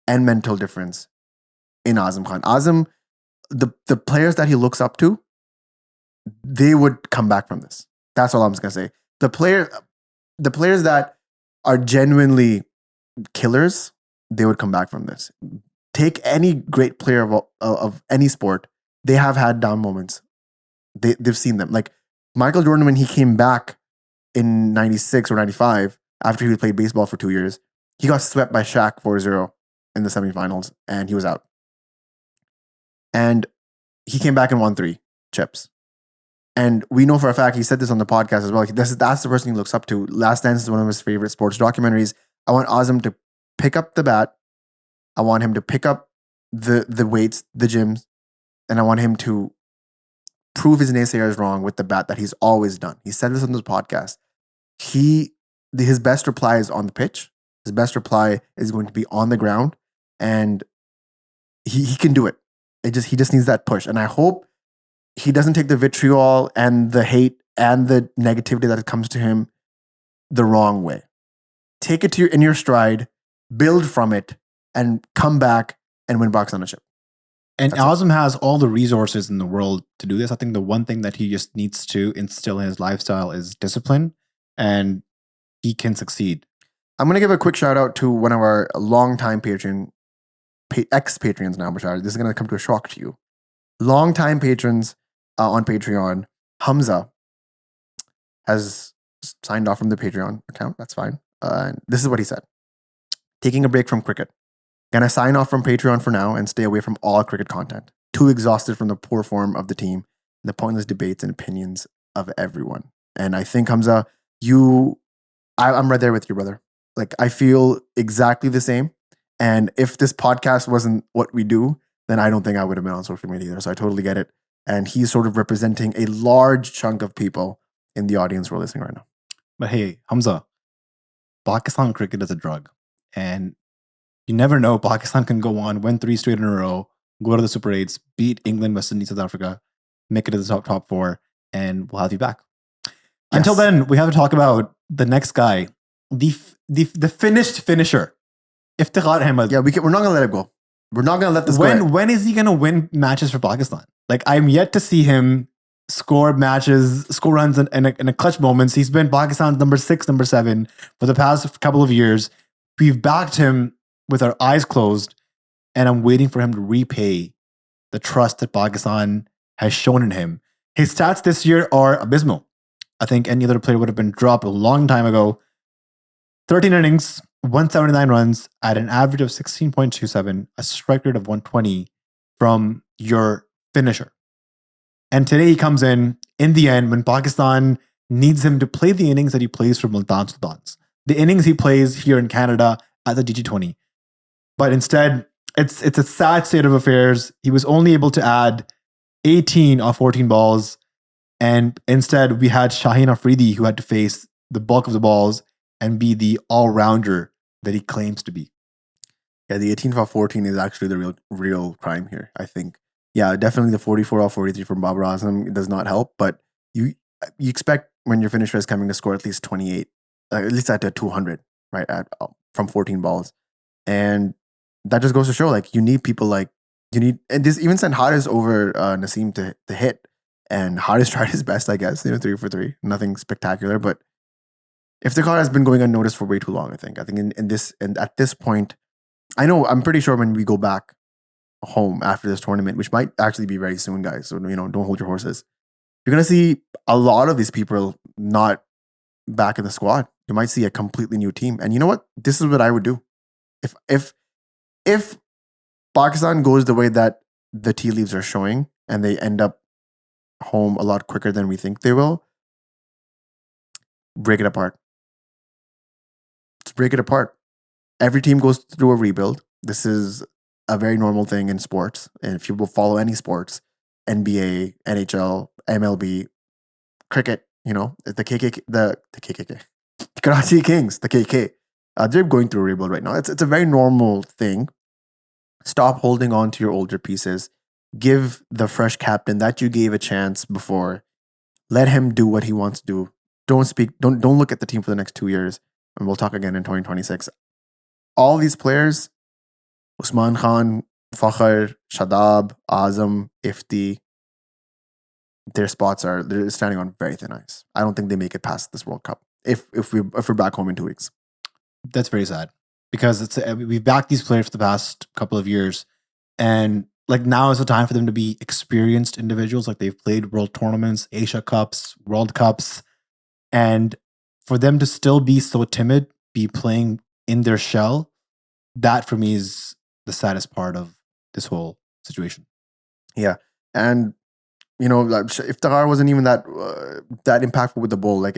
and mental difference in Azam Khan. Azam, the players that he looks up to, they would come back from this. That's all I'm just gonna say. The players that are genuinely killers, they would come back from this. Take any great player of any sport, they have had down moments. They've seen them. Like Michael Jordan, when he came back in 96 or 95, after he played baseball for 2 years, he got swept by Shaq 4-0 in the semifinals, and he was out. And he came back and won 3 chips. And we know for a fact, he said this on the podcast as well, that's the person he looks up to. Last Dance is one of his favorite sports documentaries. I want Azam to pick up the bat. I want him to pick up the weights, the gyms, and I want him to prove his naysayers wrong with the bat that he's always done. He said this on this podcast. His best reply is on the pitch. His best reply is going to be on the ground, and he can do it. He just needs that push. And I hope he doesn't take the vitriol and the hate and the negativity that comes to him the wrong way. Take it in your stride, build from it, and come back and win box ownership. And Azam has all the resources in the world to do this. I think the one thing that he just needs to instill in his lifestyle is discipline, and he can succeed. I'm going to give a quick shout out to one of our longtime ex-Patreons now, Bashar. This is going to come to a shock to you. Longtime patrons on Patreon. Hamza has signed off from the Patreon account. That's fine. This is what he said. Taking a break from cricket. Gonna sign off from Patreon for now and stay away from all cricket content. Too exhausted from the poor form of the team, the pointless debates and opinions of everyone. And I think, Hamza, I'm right there with you, brother. Like, I feel exactly the same. And if this podcast wasn't what we do, then I don't think I would have been on social media either. So I totally get it. And he's sort of representing a large chunk of people in the audience who are listening right now. But hey, Hamza, Pakistan cricket is a drug. And you never know. Pakistan can go on, win 3 straight in a row, go to the Super 8s, beat England, West Indies, South Africa, make it to the top 4, and we'll have you back. Yes. Until then, we have to talk about the next guy, the finished finisher. Iftikhar Ahmed. Yeah, we're not gonna let it go. We're not gonna let this go. When is he gonna win matches for Pakistan? Like, I'm yet to see him score runs in a clutch moments. He's been Pakistan's number 6, number 7 for the past couple of years. We've backed him with our eyes closed, and I'm waiting for him to repay the trust that Pakistan has shown in him. His stats this year are abysmal. I think any other player would have been dropped a long time ago. 13 innings, 179 runs at an average of 16.27, a strike rate of 120 from your finisher. And today he comes in the end, when Pakistan needs him to play the innings that he plays for Multan Sultans, the innings he plays here in Canada at the T20. But instead, it's a sad state of affairs. He was only able to add 18 off 14 balls. And instead, we had Shaheen Afridi, who had to face the bulk of the balls and be the all-rounder that he claims to be. Yeah, the 18 off 14 is actually the real crime here, I think. Yeah, definitely the 44 off 43 from Babar Azam does not help, but you expect when your finisher is coming to score at least 28, at least at 200, right, from 14 balls. And that just goes to show, like, you need people like, and this even sent Haris over Naseem to hit. And Haris tried his best, I guess, 3 for 3. Nothing spectacular, but Iftikhar has been going unnoticed for way too long, I think. I think at this point, I'm pretty sure when we go back home after this tournament, which might actually be very soon, guys, so don't hold your horses. You're gonna see a lot of these people not back in the squad. You might see a completely new team. And you know what? This is what I would do. If Pakistan goes the way that the tea leaves are showing and they end up home a lot quicker than we think they will, break it apart. Let's break it apart. Every team goes through a rebuild. This is a very normal thing in sports. And if you will follow any sports, NBA, NHL, MLB, cricket, the KKK, the KKK, Karachi Kings, the KK, they're going through a rebuild right now. It's a very normal thing. Stop holding on to your older pieces. Give the fresh captain that you gave a chance before. Let him do what he wants to do. Don't look at the team for the next 2 years. And we'll talk again in 2026. All these players, Usman Khan, Fakhr, Shadab, Azam, Ifti, their spots they're standing on very thin ice. I don't think they make it past this World Cup if we're back home in 2 weeks. That's very sad, because we've backed these players for the past couple of years, and like, now is the time for them to be experienced individuals. Like, they've played world tournaments, Asia Cups, World Cups, and for them to still be so timid, be playing in their shell, that for me is the saddest part of this whole situation. Yeah, and Iftikhar wasn't even that impactful with the ball. Like,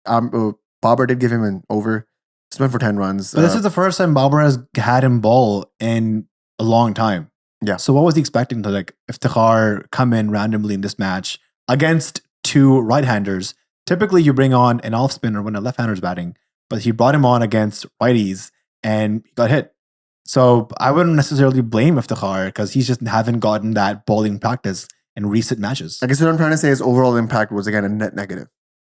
Babar did give him an over. Just went for 10 runs. But this is the first time Babar has had him ball in a long time. Yeah. So what was he expecting to, like, Iftikhar come in randomly in this match against 2 right-handers? Typically, you bring on an off spinner when a left-hander's batting, but he brought him on against righties and he got hit. So I wouldn't necessarily blame Iftikhar, because he's just haven't gotten that bowling practice in recent matches. I guess what I'm trying to say is overall impact was, again, a net negative,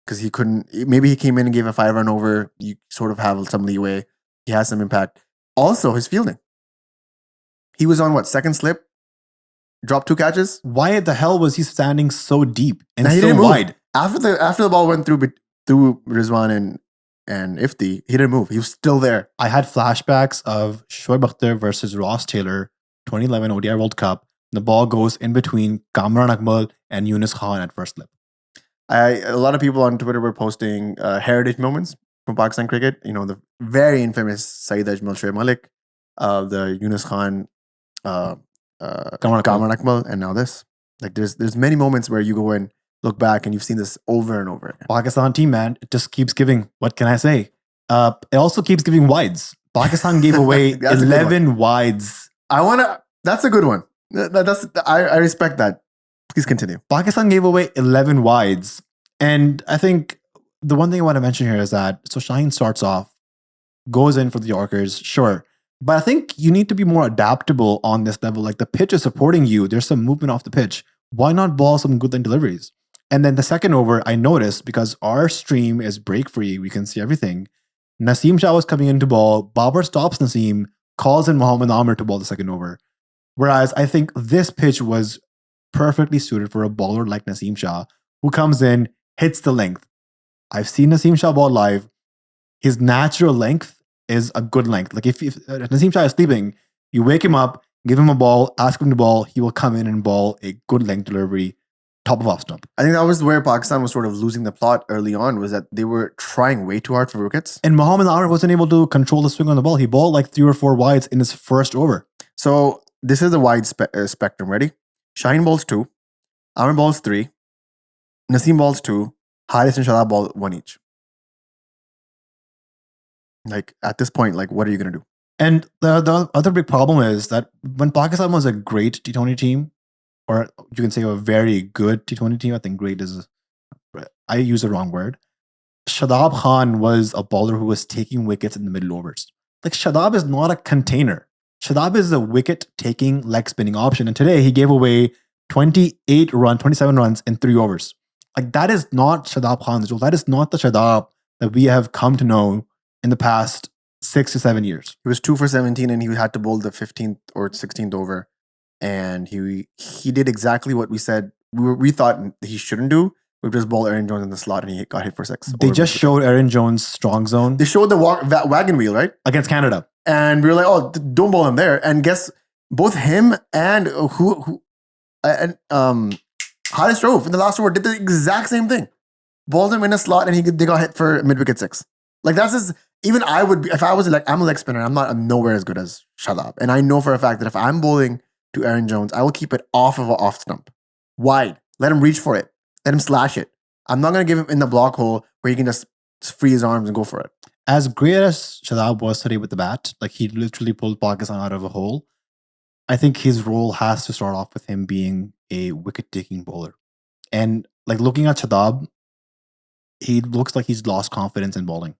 because he couldn't. Maybe he came in and gave a 5-run over. You sort of have some leeway. He has some impact. Also, his fielding. He was on second slip, dropped 2 catches. Why the hell was he standing so deep and he so didn't wide? After the ball went through Rizwan and Ifti, he didn't move. He was still there. I had flashbacks of Shoaib Akhtar versus Ross Taylor, 2011 ODI World Cup. The ball goes in between Kamran Akmal and Yunus Khan at first slip. A lot of people on Twitter were posting heritage moments from Pakistan cricket. The very infamous Saeed Ajmal Shoaib Malik, the Yunus Khan, Kamran Akmal, and now this. Like, there's many moments where you go and look back and you've seen this over and over again. Pakistan team, man, it just keeps giving. What can I say? It also keeps giving wides. Pakistan gave away 11 wides. That's a good one. I respect that. Please continue. Pakistan gave away 11 wides. And I think the one thing I want to mention here is that, so Shaheen starts off, goes in for the Yorkers, sure. But I think you need to be more adaptable on this level. Like, the pitch is supporting you. There's some movement off the pitch. Why not ball some good line deliveries? And then the second over, I noticed, because our stream is break free, we can see everything. Naseem Shah was coming into ball. Babar stops Naseem, calls in Mohammad Amir to bowl the second over. Whereas I think this pitch was perfectly suited for a bowler like Naseem Shah, who comes in, hits the length. I've seen Naseem Shah bowl live. His natural length is a good length. Like if Naseem Shah is sleeping, you wake him up, give him a ball, ask him to bowl, he will come in and bowl a good length delivery, top of off stump. I think that was where Pakistan was sort of losing the plot early on, was that they were trying way too hard for wickets. And Mohammad Amir wasn't able to control the swing on the ball. He bowled like 3 or 4 wides in his first over. So this is a wide spectrum. Ready? Shaheen bowls 2, Amir bowls 3, Naseem bowls 2, Haris and Shadab ball 1 each. Like at this point, like what are you gonna do? And the other big problem is that when Pakistan was a great T20 team, or you can say a very good T20 team, I think great is, I use the wrong word. Shadab Khan was a bowler who was taking wickets in the middle overs. Like Shadab is not a container. Shadab is a wicket-taking leg spinning option. And today he gave away 27 runs in 3 overs. Like that is not Shadab Khan's role. That is not the Shadab that we have come to know in the past 6 to 7 years. He was 2 for 17 and he had to bowl the 15th or 16th over. And he did exactly what we said we thought he shouldn't do. We just bowl Aaron Jones in the slot and he got hit for 6. They just showed Aaron Jones' strong zone. They showed the wagon wheel, right? Against Canada. And we were like, oh, don't bowl him there. And guess both him and Haris Rauf in the last over did the exact same thing. Bowled him in a slot and they got hit for mid-wicket 6. Like that's just, even I would be, if I was like, I'm a leg spinner, I'm nowhere as good as Shadab. And I know for a fact that if I'm bowling to Aaron Jones, I will keep it off of an off stump. Wide. Let him reach for it. Let him slash it. I'm not going to give him in the block hole where he can just free his arms and go for it. As great as Shadab was today with the bat, like he literally pulled Pakistan out of a hole, I think his role has to start off with him being a wicket-taking bowler. And like looking at Shadab, he looks like he's lost confidence in bowling.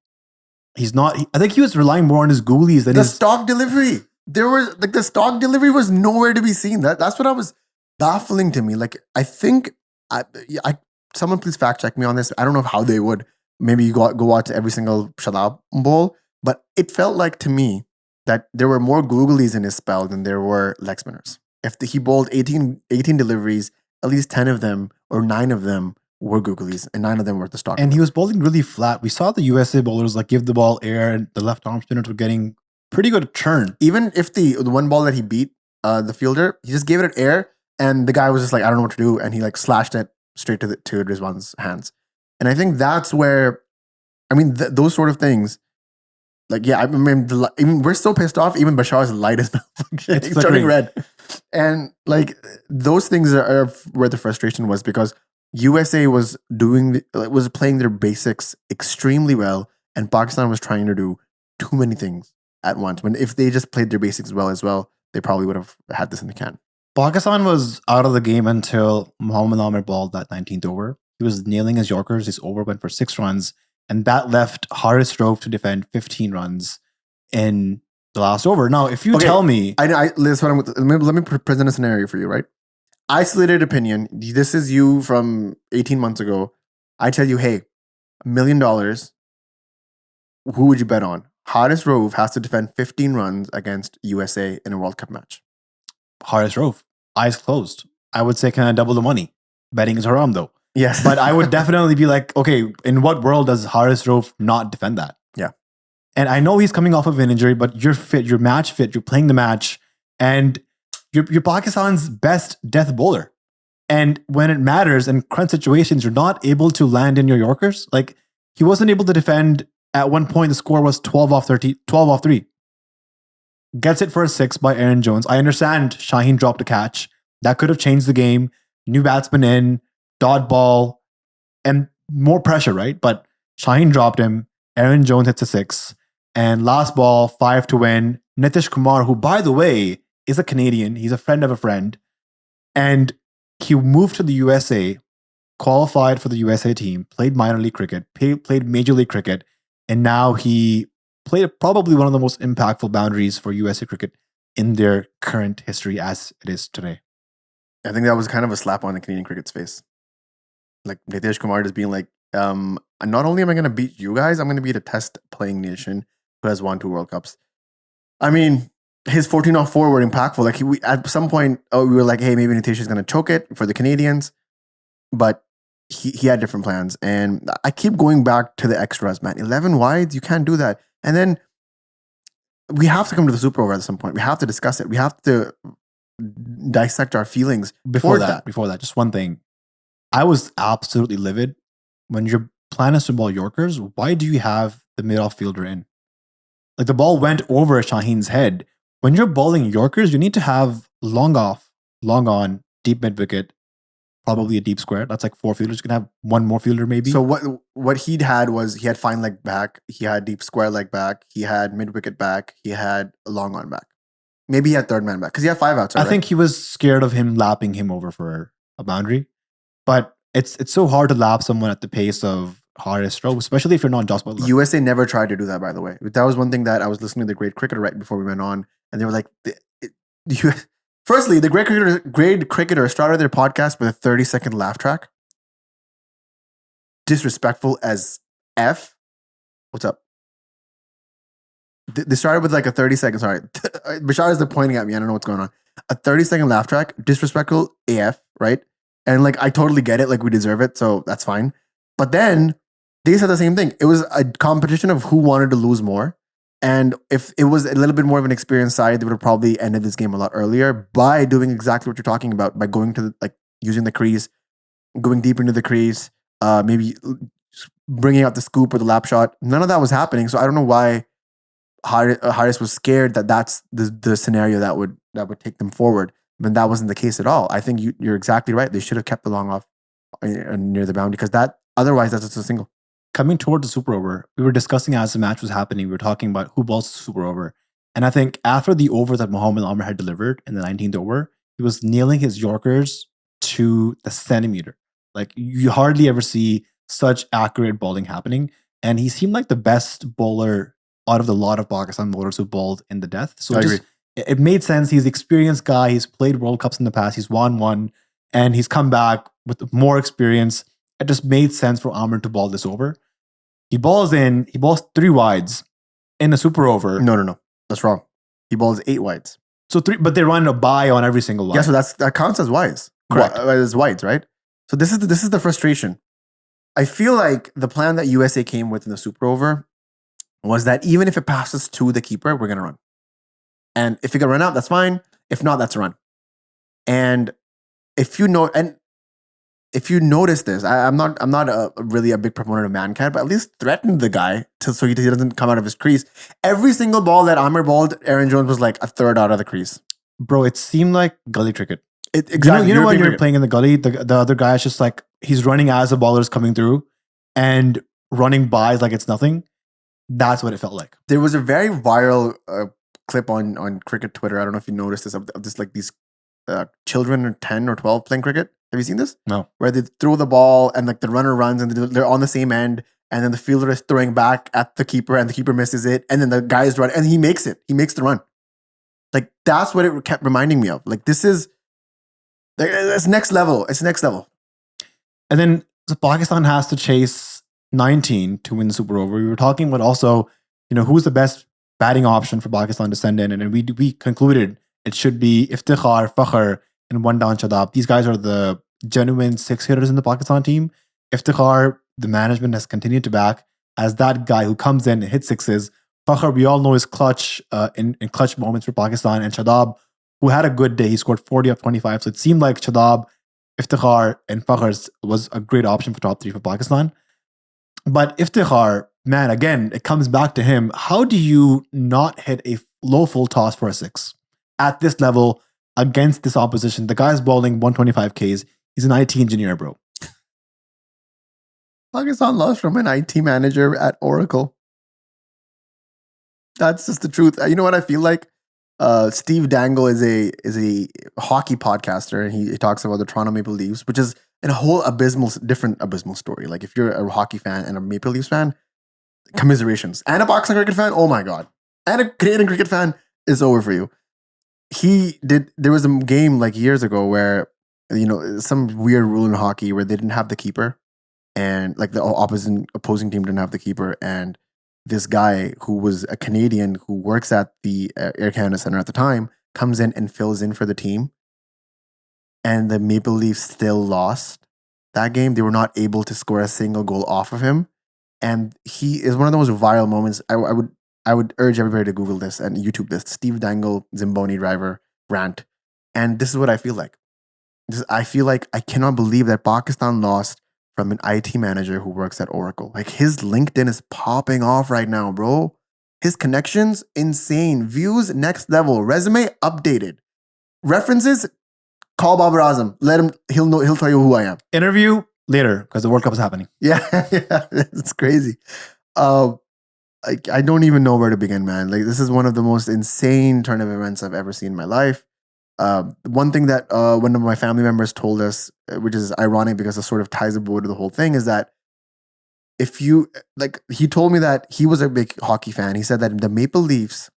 He's not. I think he was relying more on his goolies than his stock delivery. There was like the stock delivery was nowhere to be seen. That's what I was baffling to me. Like I think someone please fact check me on this. I don't know how they would. Maybe you go watch every single Shadab bowl, but it felt like to me that there were more googlies in his spell than there were leg spinners. If he bowled 18 deliveries, at least 10 of them or 9 of them were googlies, and 9 of them were the stock. And he was bowling really flat. We saw the USA bowlers like give the ball air, and the left arm spinners were getting pretty good turn. Even if the one ball that he beat the fielder, he just gave it an air, and the guy was just like, I don't know what to do, and he like slashed it straight to Rizwan's hands. And I think that's where, I mean, those sort of things. Like, yeah, I mean, even we're so pissed off. Even Bashar's light is malfunctioning. It's turning red. And like those things are where the frustration was, because USA was playing their basics extremely well, and Pakistan was trying to do too many things at once. When if they just played their basics well as well, they probably would have had this in the can. Pakistan was out of the game until Mohammad Amir bowled that 19th over. He was nailing his Yorkers. His over went for 6 runs, and that left Haris Rauf to defend 15 runs in the last over. Now, if you tell me, let me present a scenario for you, right? Isolated opinion. This is you from 18 months ago. I tell you, hey, $1 million. Who would you bet on? Haris Rauf has to defend 15 runs against USA in a World Cup match. Haris Rauf, eyes closed. I would say, can I double the money? Betting is haram, though. Yes. But I would definitely be like, okay, in what world does Haris Rauf not defend that? Yeah. And I know he's coming off of an injury, but you're fit, you're match fit, you're playing the match, and you're Pakistan's best death bowler. And when it matters in crunch situations, you're not able to land in your Yorkers. Like, he wasn't able to defend. At one point, the score was 12 off 3. Gets it for a 6 by Aaron Jones. I understand Shaheen dropped a catch. That could have changed the game. New batsman in, dot ball, and more pressure, right? But Shaheen dropped him. Aaron Jones hits a 6. And last ball, 5 to win. Nitish Kumar, who, by the way, is a Canadian. He's a friend of a friend. And he moved to the USA, qualified for the USA team, played minor league cricket, played major league cricket, and now he played probably one of the most impactful boundaries for USA cricket in their current history as it is today. I think that was kind of a slap on the Canadian cricket's face. Like Nitish Kumar just being like, not only am I going to beat you guys, I'm going to beat a test playing nation who has won 2 World Cups. I mean, his 14 off 4 were impactful. Like at some point, we were like, hey, maybe Nitish is going to choke it for the Canadians, but he had different plans. And I keep going back to the extras, man. 11 wides, you can't do that. And then we have to come to the Super Over at some point. We have to discuss it. We have to dissect our feelings Before that, just one thing. I was absolutely livid when your plan is to ball Yorkers. Why do you have the mid-off fielder in? Like the ball went over Shaheen's head. When you're bowling Yorkers, you need to have long off, long on, deep mid wicket, probably a deep square. That's like 4 fielders. You can have one more fielder maybe. So what he'd had was he had fine leg back, he had deep square leg back, he had mid wicket back, he had a long on back. Maybe he had third man back because he had 5 outs. I think he was scared of him lapping him over for a boundary. But it's so hard to lap someone at the pace of Haris Rowe, especially if you're not Joss Butler. USA never tried to do that, by the way. That was one thing that I was listening to the Great Cricketer right before we went on, and they were like, firstly, the Great Cricketer started their podcast with a 30-second laugh track. Disrespectful as F. What's up? They started with like a 30-second, sorry. Bashar is pointing at me. I don't know what's going on. A 30-second laugh track, disrespectful AF, right? And like, I totally get it. Like, we deserve it. So that's fine. But then they said the same thing. It was a competition of who wanted to lose more. And if it was a little bit more of an experienced side, they would have probably ended this game a lot earlier by doing exactly what you're talking about, by going to using the crease, going deep into the crease, maybe bringing out the scoop or the lap shot. None of that was happening. So I don't know why Haris was scared that that's the scenario that would take them forward. But that wasn't the case at all. I think you're exactly right. They should have kept the long off near the boundary because otherwise that's just a single. Coming toward the Super Over, we were discussing as the match was happening, we were talking about who bowls the Super Over. And I think after the over that Mohammad Amr had delivered in the 19th over, he was nailing his Yorkers to the centimeter. Like you hardly ever see such accurate bowling happening. And he seemed like the best bowler out of the lot of Pakistan bowlers who bowled in the death. So it made sense. He's an experienced guy. He's played World Cups in the past. He's won one. And he's come back with more experience. It just made sense for Amr to bowl this over. He balls 3 wides in a Super Over. No. That's wrong. He bowls 8 wides. So 3, but they run a bye on every single wide. Yeah, so that counts as wides. Correct. As wides, right? So this is the frustration. I feel like the plan that USA came with in the Super Over was that even if it passes to the keeper, we're gonna run. And if it can run out, that's fine. If not, that's a run. And if you notice this, I'm not really a big proponent of man cat, but at least threaten the guy so he doesn't come out of his crease. Every single ball that Amr bowled, Aaron Jones was like a third out of the crease. Bro, it seemed like gully cricket. Exactly. You know when you're playing in the gully, the other guy is just like, he's running as the bowler's coming through and running bys like it's nothing. That's what it felt like. There was a very viral clip on cricket Twitter. I don't know if you noticed this, of this like these children 10 or 12 playing cricket. Have you seen this? No. Where they throw the ball and like the runner runs and they're on the same end, and then the fielder is throwing back at the keeper and the keeper misses it, and then the guys run and he makes it. He makes the run. Like that's what it kept reminding me of. Like this is it's next level. It's next level. And then so Pakistan has to chase 19 to win the Super Over. We were talking about also, who's the best batting option for Pakistan to send in, and we concluded it should be Iftikhar, Fakhr, and one down Shadab. These guys are the genuine 6 hitters in the Pakistan team. Iftikhar, the management has continued to back as that guy who comes in and hits sixes. Fakhr, we all know, is clutch in clutch moments for Pakistan. And Shadab, who had a good day, he scored 40 of 25. So it seemed like Shadab, Iftikhar, and Fakhr was a great option for top 3 for Pakistan. But Iftikhar, man, again, it comes back to him. How do you not hit a low full toss for a 6 at this level against this opposition? The guy's bowling 125 Ks. He's an IT engineer, bro. Pakistan lost from an IT manager at Oracle. That's just the truth. You know what I feel like? Steve Dangle is a hockey podcaster, and he talks about the Toronto Maple Leafs, which is a whole different abysmal story. Like if you're a hockey fan and a Maple Leafs fan, commiserations. And a Pakistan cricket fan, oh my God. And a Canadian cricket fan, it's over for you. There was a game like years ago where, some weird rule in hockey where they didn't have the keeper, and like the opposing team didn't have the keeper, and this guy who was a Canadian who works at the Air Canada Center at the time comes in and fills in for the team, and the Maple Leafs still lost that game. They were not able to score a single goal off of him, and he is one of the most viral moments. I would urge everybody to Google this and YouTube this. Steve Dangle Zimboni driver rant, and this is what I feel like. I feel like I cannot believe that Pakistan lost from an IT manager who works at Oracle. Like his LinkedIn is popping off right now, bro. His connections, insane. Views, next level. Resume, updated. References, call Babar Azam. Let him, he'll tell you who I am. Interview later because the World Cup is happening. Yeah, yeah, it's crazy. I don't even know where to begin, man. Like this is one of the most insane turn of events I've ever seen in my life. One thing that one of my family members told us, which is ironic because it sort of ties a bow to the whole thing, is that if you like, he told me that he was a big hockey fan. He said that the Maple Leafs,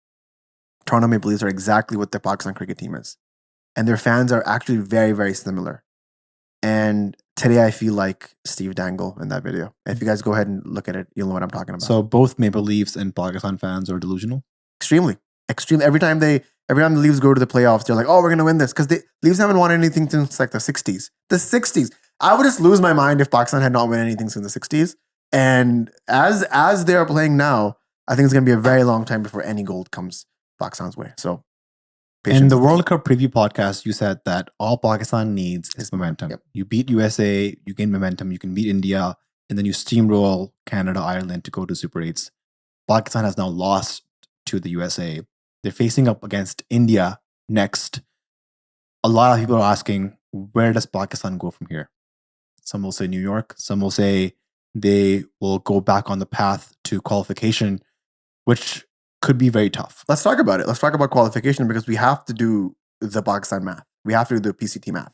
Toronto Maple Leafs, are exactly what the Pakistan cricket team is, and their fans are actually very, very similar. And today I feel like Steve Dangle in that video. If you guys go ahead and look at it, you'll know what I'm talking about. So both Maple Leafs and Pakistan fans are delusional? Extremely. Every time the Leafs go to the playoffs, they're like, oh, we're going to win this. Because the Leafs haven't won anything since like the 60s. The 60s. I would just lose my mind if Pakistan had not won anything since the 60s. And as they are playing now, I think it's going to be a very long time before any gold comes Pakistan's way. So patience. In the World Cup preview podcast, you said that all Pakistan needs is momentum. Yep. You beat USA, you gain momentum, you can beat India, and then you steamroll Canada, Ireland to go to Super 8s. Pakistan has now lost to the USA. They're facing up against India next. A lot of people are asking, where does Pakistan go from here? Some will say New York. Some will say they will go back on the path to qualification, which could be very tough. Let's talk about it. Let's talk about qualification because we have to do the Pakistan math. We have to do the PCT math.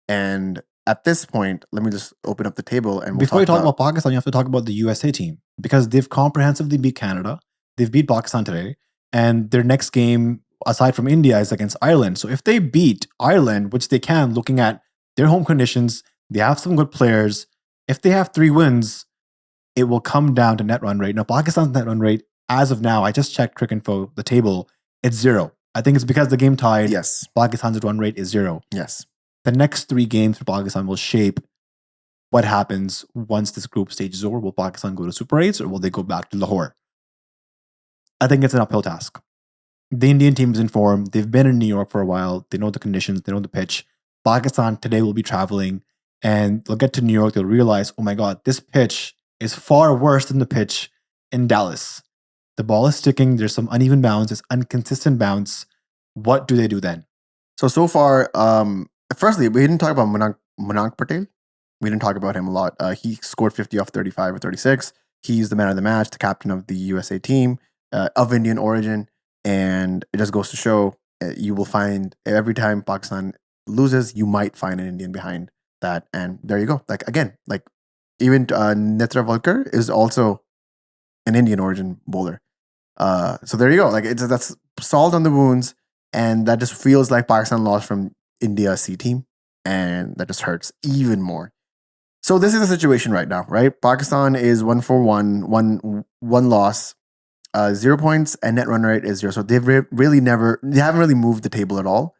And at this point, let me just open up the table and before you talk about Pakistan, you have to talk about the USA team because they've comprehensively beat Canada. They've beat Pakistan today. And their next game, aside from India, is against Ireland. So if they beat Ireland, which they can, looking at their home conditions, they have some good players. If they have 3 wins, it will come down to net run rate. Now, Pakistan's net run rate, as of now, I just checked Cricinfo, the table, it's 0. I think it's because the game tied. Yes. Pakistan's run rate is 0. Yes. The next 3 games for Pakistan will shape what happens once this group stage is over. Will Pakistan go to Super 8s or will they go back to Lahore? I think it's an uphill task. The Indian team is in form. They've been in New York for a while. They know the conditions. They know the pitch. Pakistan today will be traveling and they'll get to New York. They'll realize, oh my God, this pitch is far worse than the pitch in Dallas. The ball is sticking. There's some uneven bounce. It's inconsistent bounce. What do they do then? So far, firstly, we didn't talk about Manak Patel. We didn't talk about him a lot. He scored 50 off 35 or 36. He's the man of the match, the captain of the USA team. Of Indian origin, and it just goes to show you will find every time Pakistan loses, you might find an Indian behind that, and there you go. Like again, like even Netra Valkar is also an Indian origin bowler. So there you go. Like that's salt on the wounds, and that just feels like Pakistan lost from India C team, and that just hurts even more. So this is the situation right now, right? Pakistan is 1-4-1, one loss. 0 points and net run rate is 0. So they've they haven't really moved the table at all,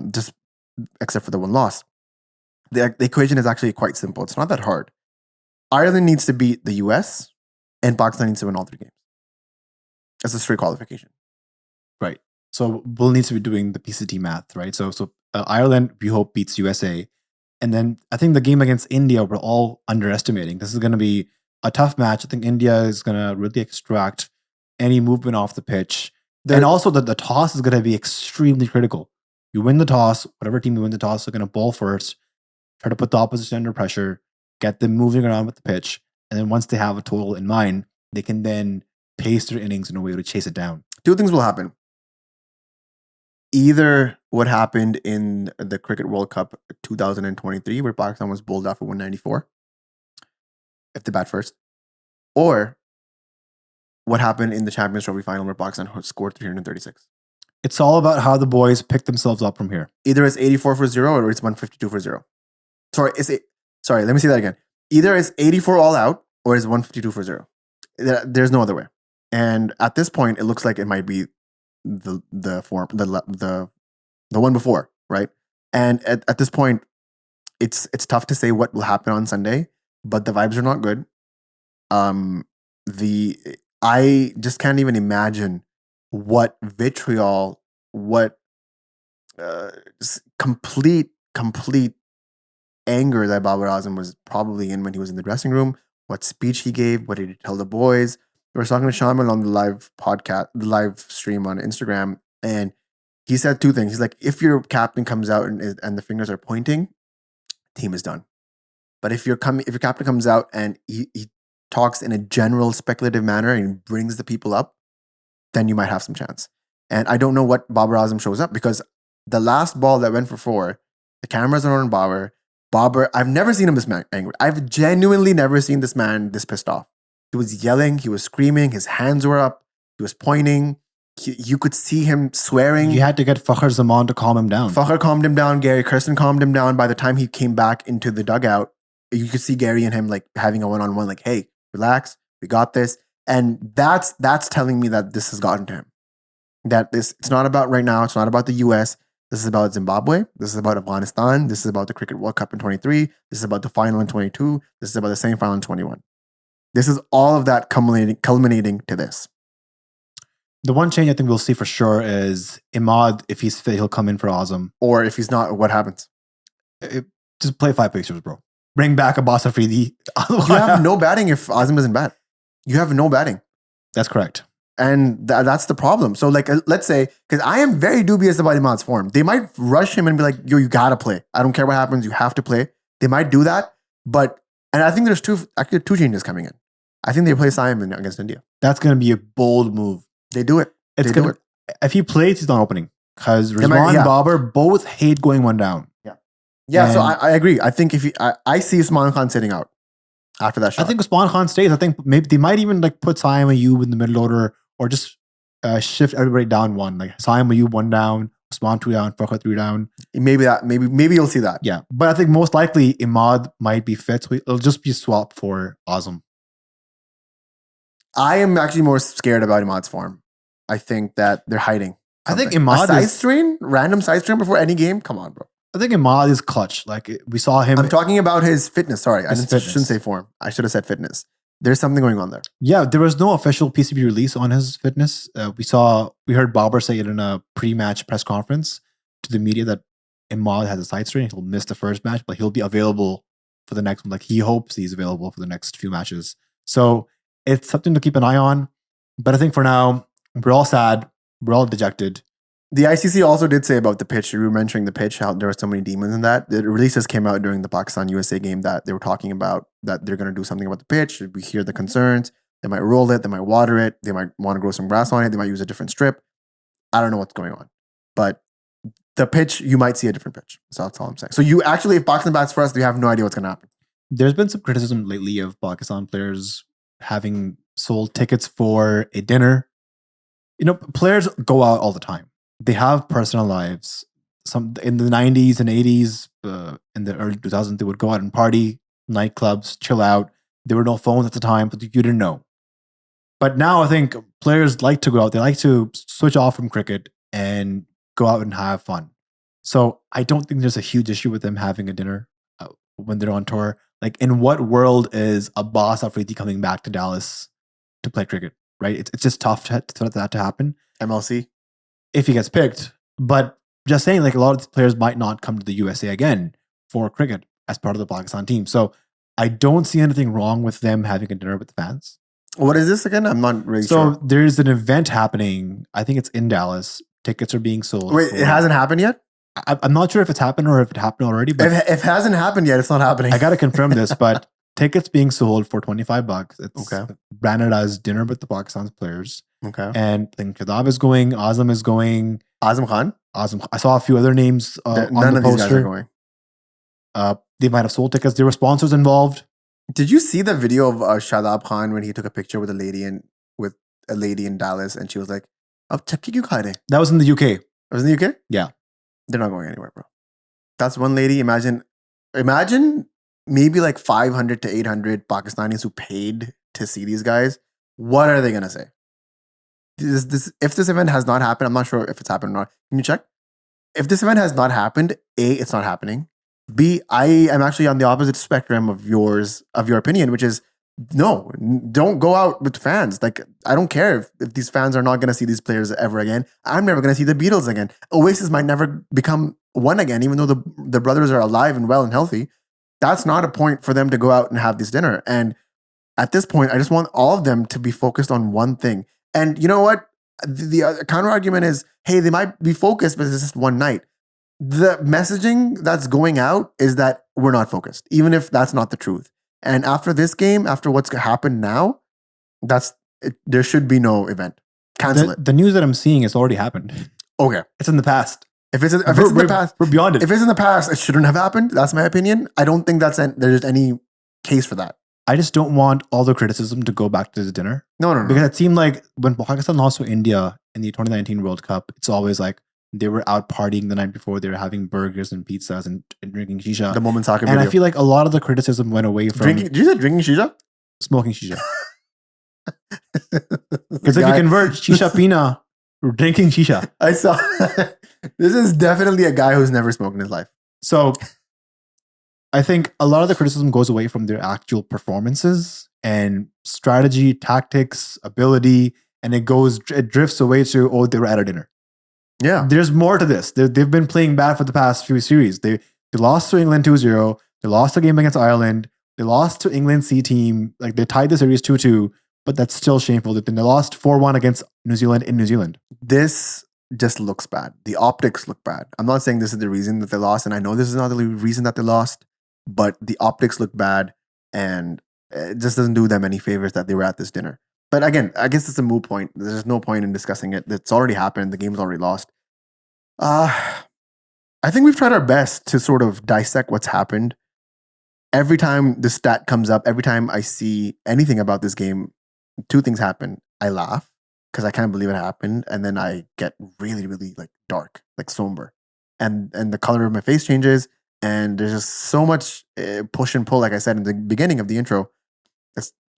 just except for the 1 loss. The equation is actually quite simple. It's not that hard. Ireland needs to beat the US and Pakistan needs to win all 3 games. That's a straight qualification. Right. So Bull needs to be doing the PCT math, right? So Ireland, we hope, beats USA. And then I think the game against India, we're all underestimating. This is going to be a tough match. I think India is going to really extract any movement off the pitch. And also the toss is going to be extremely critical. You win the toss, whatever team you win the toss, they're going to bowl first, try to put the opposition under pressure, get them moving around with the pitch. And then once they have a total in mind, they can then pace their innings in a way to chase it down. 2 things will happen. Either what happened in the Cricket World Cup 2023, where Pakistan was bowled out for 194, if they bat first, or what happened in the Champions Trophy final where Pakistan scored 336. It's all about how the boys pick themselves up from here. Either it's 84 for 0 or it's 152 for 0. Sorry, let me say that again. Either it's 84 all out or it's 152 for 0. There's no other way. And at this point, it looks like it might be the one before, right? And at this point, it's tough to say what will happen on Sunday, but the vibes are not good. Um, the I just can't even imagine what vitriol, what complete anger that Babar Azam was probably in when he was in the dressing room, what speech he gave, what did he tell the boys. We were talking to Shamil on the live podcast, the live stream on Instagram, and he said two things. He's like, if your captain comes out and the fingers are pointing, team is done. But if your captain comes out and he talks in a general speculative manner and brings the people up, then you might have some chance. And I don't know what Babar Azam shows up, because the last ball that went for 4, the cameras are on Babar. I've never seen him this angry. I've genuinely never seen this man this pissed off. He was yelling, he was screaming, his hands were up, he was pointing. You could see him swearing. You had to get Fakhr Zaman to calm him down. Fakhr calmed him down. Gary Kirsten calmed him down. By the time he came back into the dugout, you could see Gary and him like having a one-on-one, like, hey, relax, we got this. And that's telling me that this has gotten to him. That it's not about right now, it's not about the US. This is about Zimbabwe. This is about Afghanistan. This is about the Cricket World Cup in 23. This is about the final in 22. This is about the semi-final in 21. This is all of that culminating to this. The one change I think we'll see for sure is Imad. If he's fit, he'll come in for Azam. Or if he's not, what happens? Just play 5 pictures, bro. Bring back Abbas Afridi. You have no batting if Azam isn't bat. You have no batting. That's correct. And that's the problem. So, like, let's say, because I am very dubious about Imad's form. They might rush him and be like, yo, you got to play. I don't care what happens. You have to play. They might do that. And I think there's two changes coming in. I think they play Simon against India. That's going to be a bold move. They do it. If he plays, he's not opening. Because Rizwan and Babar both hate going one down. Yeah, so I agree. I think I see Usman Khan sitting out after that shot. I think Usman Khan stays. I think maybe they might even like put Saim Ayub in the middle order, or just shift everybody down one. Like Saim Ayub 1 down, Usman 2 down, Fakhr 3 down. Maybe you'll see that. Yeah, but I think most likely Imad might be fit. So it'll just be swapped for Azam. I am actually more scared about Imad's form. I think that they're hiding something. I think Imad random side strain before any game. Come on, bro. I think Imad is clutch. Like we saw him. I'm talking about his fitness. Sorry, I shouldn't say form. I should have said fitness. There's something going on there. Yeah, there was no official PCB release on his fitness. We heard Babar say it in a pre-match press conference to the media that Imad has a side strain. He'll miss the first match, but he'll be available for the next one. Like he hopes he's available for the next few matches. So it's something to keep an eye on. But I think for now, we're all sad. We're all dejected. The ICC also did say about the pitch. We were mentioning the pitch, how there were so many demons in that. The releases came out during the Pakistan-USA game that they were talking about that they're going to do something about the pitch. We hear the concerns. They might roll it. They might water it. They might want to grow some grass on it. They might use a different strip. I don't know what's going on. But the pitch, you might see a different pitch. So that's all I'm saying. So you actually, if Pakistan bats first, you have no idea what's going to happen. There's been some criticism lately of Pakistan players having sold tickets for a dinner. You know, players go out all the time. They have personal lives. Some in the 90s and 80s, in the early 2000s, they would go out and party, nightclubs, chill out. There were no phones at the time, but you didn't know. But now I think players like to go out. They like to switch off from cricket and go out and have fun. So I don't think there's a huge issue with them having a dinner when they're on tour. Like, in what world is Abbas Afridi coming back to Dallas to play cricket? Right? It's just tough for that to happen. MLC. If he gets picked. But just saying, like, a lot of players might not come to the USA again for cricket as part of the Pakistan team. So I don't see anything wrong with them having a dinner with the fans. What is this again? I'm not really sure. So there's an event happening. I think it's in Dallas. Tickets are being sold. Wait, it hasn't happened yet? I'm not sure if it's happened or if it happened already. But if it hasn't happened yet, it's not happening. I got to confirm this, but tickets being sold for $25. It's branded as dinner with the Pakistan's players. Okay. And I think Khadab is going. Azam is going. Azam Khan? I saw a few other names on the poster. None of these guys are going. They might have sold tickets. There were sponsors involved. Did you see the video of Shadab Khan when he took a picture with a lady in Dallas and she was like, "Ab chakki kyun kha rahe?" That was in the UK. It was in the UK? Yeah. They're not going anywhere, bro. That's one lady. Imagine maybe like 500 to 800 Pakistanis who paid to see these guys. What are they going to say? if this event has not happened, I'm not sure if it's happened or not. Can you check? If this event has not happened, A, it's not happening. B, I am actually on the opposite spectrum of your opinion, which is no, don't go out with fans. Like, I don't care if these fans are not going to see these players ever again. I'm never going to see the Beatles again. Oasis might never become one again, even though the brothers are alive and well and healthy. That's not a point for them to go out and have this dinner. And at this point, I just want all of them to be focused on one thing. And you know what? The counter argument is, hey, they might be focused, but it's just one night. The messaging that's going out is that we're not focused, even if that's not the truth. And after this game, after what's happened now, there should be no event. Cancel it. The news that I'm seeing has already happened. Okay. It's in the past. If it's in the past, we're beyond it. If it's in the past, it shouldn't have happened. That's my opinion. I don't think there's any case for that. I just don't want all the criticism to go back to this dinner. No. Because it seemed like when Pakistan lost to India in the 2019 World Cup, it's always like they were out partying the night before. They were having burgers and pizzas and drinking shisha. The moment soccer and video. I feel like a lot of the criticism went away from did you say drinking shisha? Smoking shisha. Because if you convert shisha pina, drinking shisha. I saw. This is definitely a guy who's never smoked in his life. So I think a lot of the criticism goes away from their actual performances and strategy, tactics, ability, and it drifts away to, oh, they were at a dinner. Yeah. There's more to this. They've been playing bad for the past few series. They lost to England 2-0. They lost the game against Ireland. They lost to England C team. Like, they tied the series 2-2, but that's still shameful. They lost 4-1 against New Zealand in New Zealand. This just looks bad. The optics look bad. I'm not saying this is the reason that they lost, and I know this is not the reason that they lost, but the optics look bad, and it just doesn't do them any favors that they were at this dinner. But again, I guess it's a moot point. There's no point in discussing it. It's already happened. The game's already lost. I think we've tried our best to sort of dissect what's happened. Every time the stat comes up, every time I see anything about this game, two things happen. I laugh because I can't believe it happened, and then I get really, really like dark, like somber, and the color of my face changes, and there's just so much push and pull. Like I said in the beginning of the intro,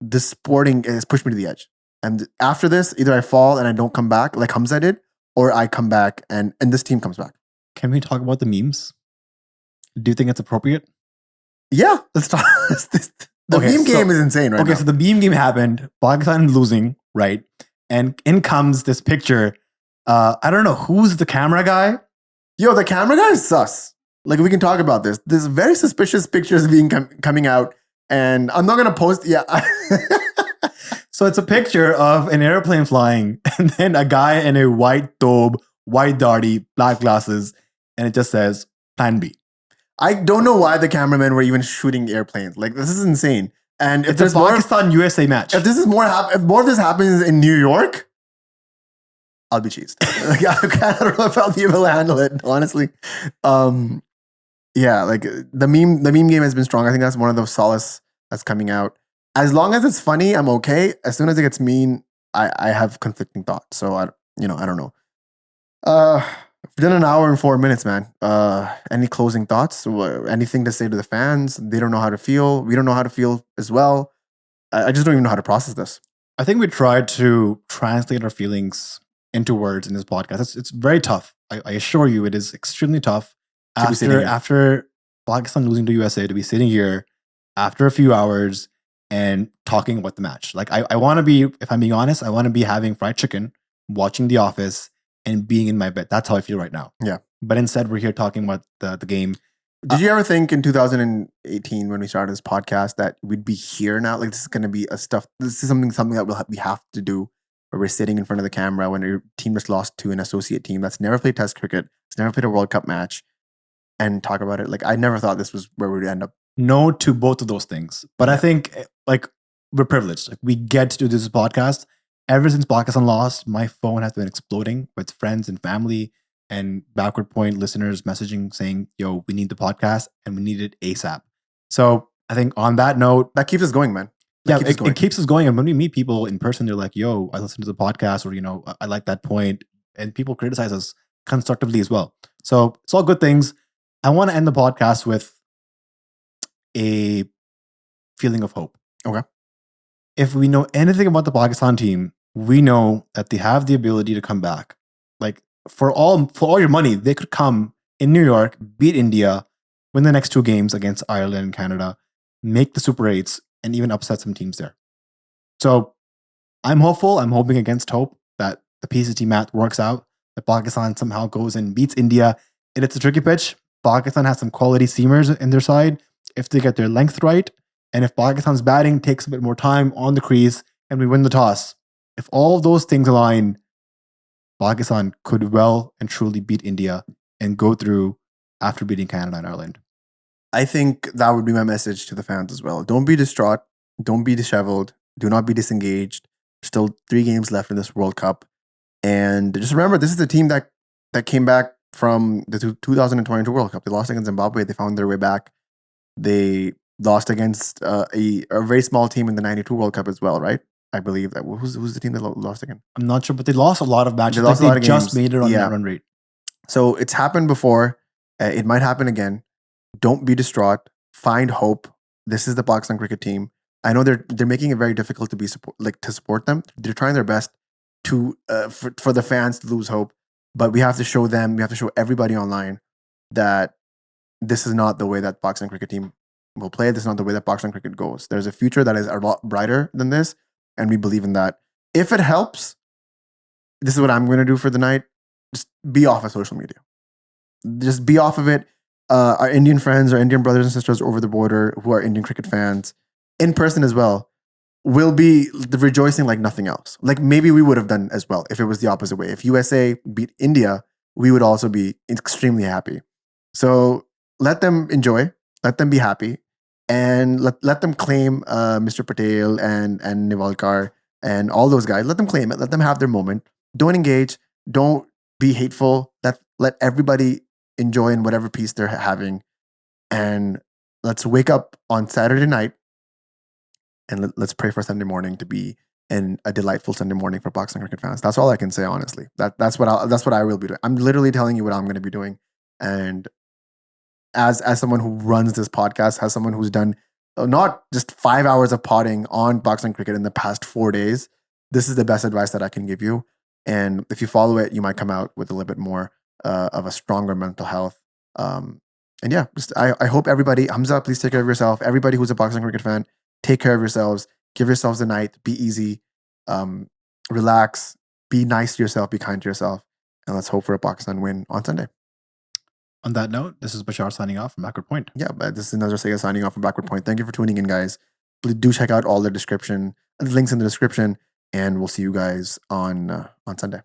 this sporting has pushed me to the edge, and after this, either I fall and I don't come back like Hamza did, or I come back and this team comes back. Can we talk about the memes? Do you think it's appropriate? Yeah, let's talk. The meme game is insane right now. Okay, so the meme game happened. Pakistan losing, right? And in comes this picture. I don't know who's the camera guy. Yo, the camera guy is sus. Like, we can talk about this. There's very suspicious pictures being coming out, and I'm not gonna post. Yeah. So it's a picture of an airplane flying, and then a guy in a white thobe, white darty, black glasses, and it just says Plan B. I don't know why the cameramen were even shooting airplanes. Like, this is insane. And if It's there's a Pakistan USA match. if more of this happens in New York, I'll be cheesed. Like, I don't know if I'll be able to handle it, honestly. Yeah, like the meme game has been strong. I think that's one of those solace that's coming out. As long as it's funny, I'm okay. As soon as it gets mean, I have conflicting thoughts. So I don't know. We've done an hour and 4 minutes, man. Any closing thoughts? Anything to say to the fans? They don't know how to feel. We don't know how to feel as well. I just don't even know how to process this. I think we tried to translate our feelings into words in this podcast. It's very tough. I assure you, it is extremely tough. After Pakistan losing to USA, to be sitting here after a few hours and talking about the match. Like, I want to be, if I'm being honest, I want to be having fried chicken, watching The Office, and being in my bed. That's how I feel right now. Yeah. But instead, we're here talking about the game. Did you ever think in 2018 when we started this podcast that we'd be here now? Like, this is going to be this is something that we have to do, where we're sitting in front of the camera when your team just lost to an associate team that's never played Test cricket, that's never played a World Cup match, and talk about it. Like, I never thought this was where we'd end up. No to both of those things. But I think, like, we're privileged. Like, we get to do this podcast. Ever since Pakistan lost, my phone has been exploding with friends and family and backward point listeners messaging saying, yo, we need the podcast and we need it ASAP. So I think on that note, That keeps us going, man. it keeps us going. And when we meet people in person, they're like, yo, I listened to the podcast, or, I like that point. And people criticize us constructively as well. So it's all good things. I want to end the podcast with a feeling of hope. Okay. If we know anything about the Pakistan team, we know that they have the ability to come back. Like for all your money, they could come in New York, beat India, win the next 2 games against Ireland and Canada, make the Super 8s, and even upset some teams there. So I'm hopeful. I'm hoping against hope that the PCT math works out, that Pakistan somehow goes and beats India. And it's a tricky pitch. Pakistan has some quality seamers in their side if they get their length right. And if Pakistan's batting takes a bit more time on the crease and we win the toss, if all of those things align, Pakistan could well and truly beat India and go through after beating Canada and Ireland. I think that would be my message to the fans as well. Don't be distraught. Don't be disheveled. Do not be disengaged. Still 3 games left in this World Cup. And just remember, this is the team that came back from the 2022 World Cup. They lost against Zimbabwe. They found their way back. They lost against a very small team in the 92 World Cup as well, right? I believe that. Who's the team that lost again? I'm not sure, but they lost a lot of matches. They lost a lot of just games. made it on Yeah. that run rate. So it's happened before. It might happen again. Don't be distraught. Find hope. This is the Pakistan cricket team. I know they're making it very difficult to support them. They're trying their best to for the fans to lose hope, but we have to show them. We have to show everybody online that this is not the way that Pakistan cricket team will play. This is not the way that Pakistan cricket goes. There's a future that is a lot brighter than this, and we believe in that. If it helps, this is what I'm going to do for the night. Just be off of social media. Just be off of it. Our Indian friends, our Indian brothers and sisters over the border who are Indian cricket fans, in person as well, will be rejoicing like nothing else. Like maybe we would have done as well if it was the opposite way. If USA beat India, we would also be extremely happy. So let them enjoy, let them be happy, and let them claim Mr. Patel and Nivalkar and all those guys. Let them claim it. Let them have their moment. Don't engage. Don't be hateful. Let everybody enjoy in whatever piece they're having. And let's wake up on Saturday night and let's pray for Sunday morning to be a delightful Sunday morning for Pakistan cricket fans. That's all I can say, honestly. That's what I will be doing. I'm literally telling you what I'm going to be doing. And as someone who runs this podcast, as someone who's done not just 5 hours of potting on Pakistan cricket in the past 4 days, this is the best advice that I can give you. And if you follow it, you might come out with a little bit more of a stronger mental health. And yeah, I hope everybody, Hamza, please take care of yourself. Everybody who's a Pakistan cricket fan, take care of yourselves. Give yourselves a night. Be easy. Relax. Be nice to yourself. Be kind to yourself. And let's hope for a Pakistan win on Sunday. On that note, this is Bashar signing off from Backward Point. Yeah, but this is Nazar Sayed signing off from Backward Point. Thank you for tuning in, guys. Please do check out all the links in the description, and we'll see you guys on Sunday.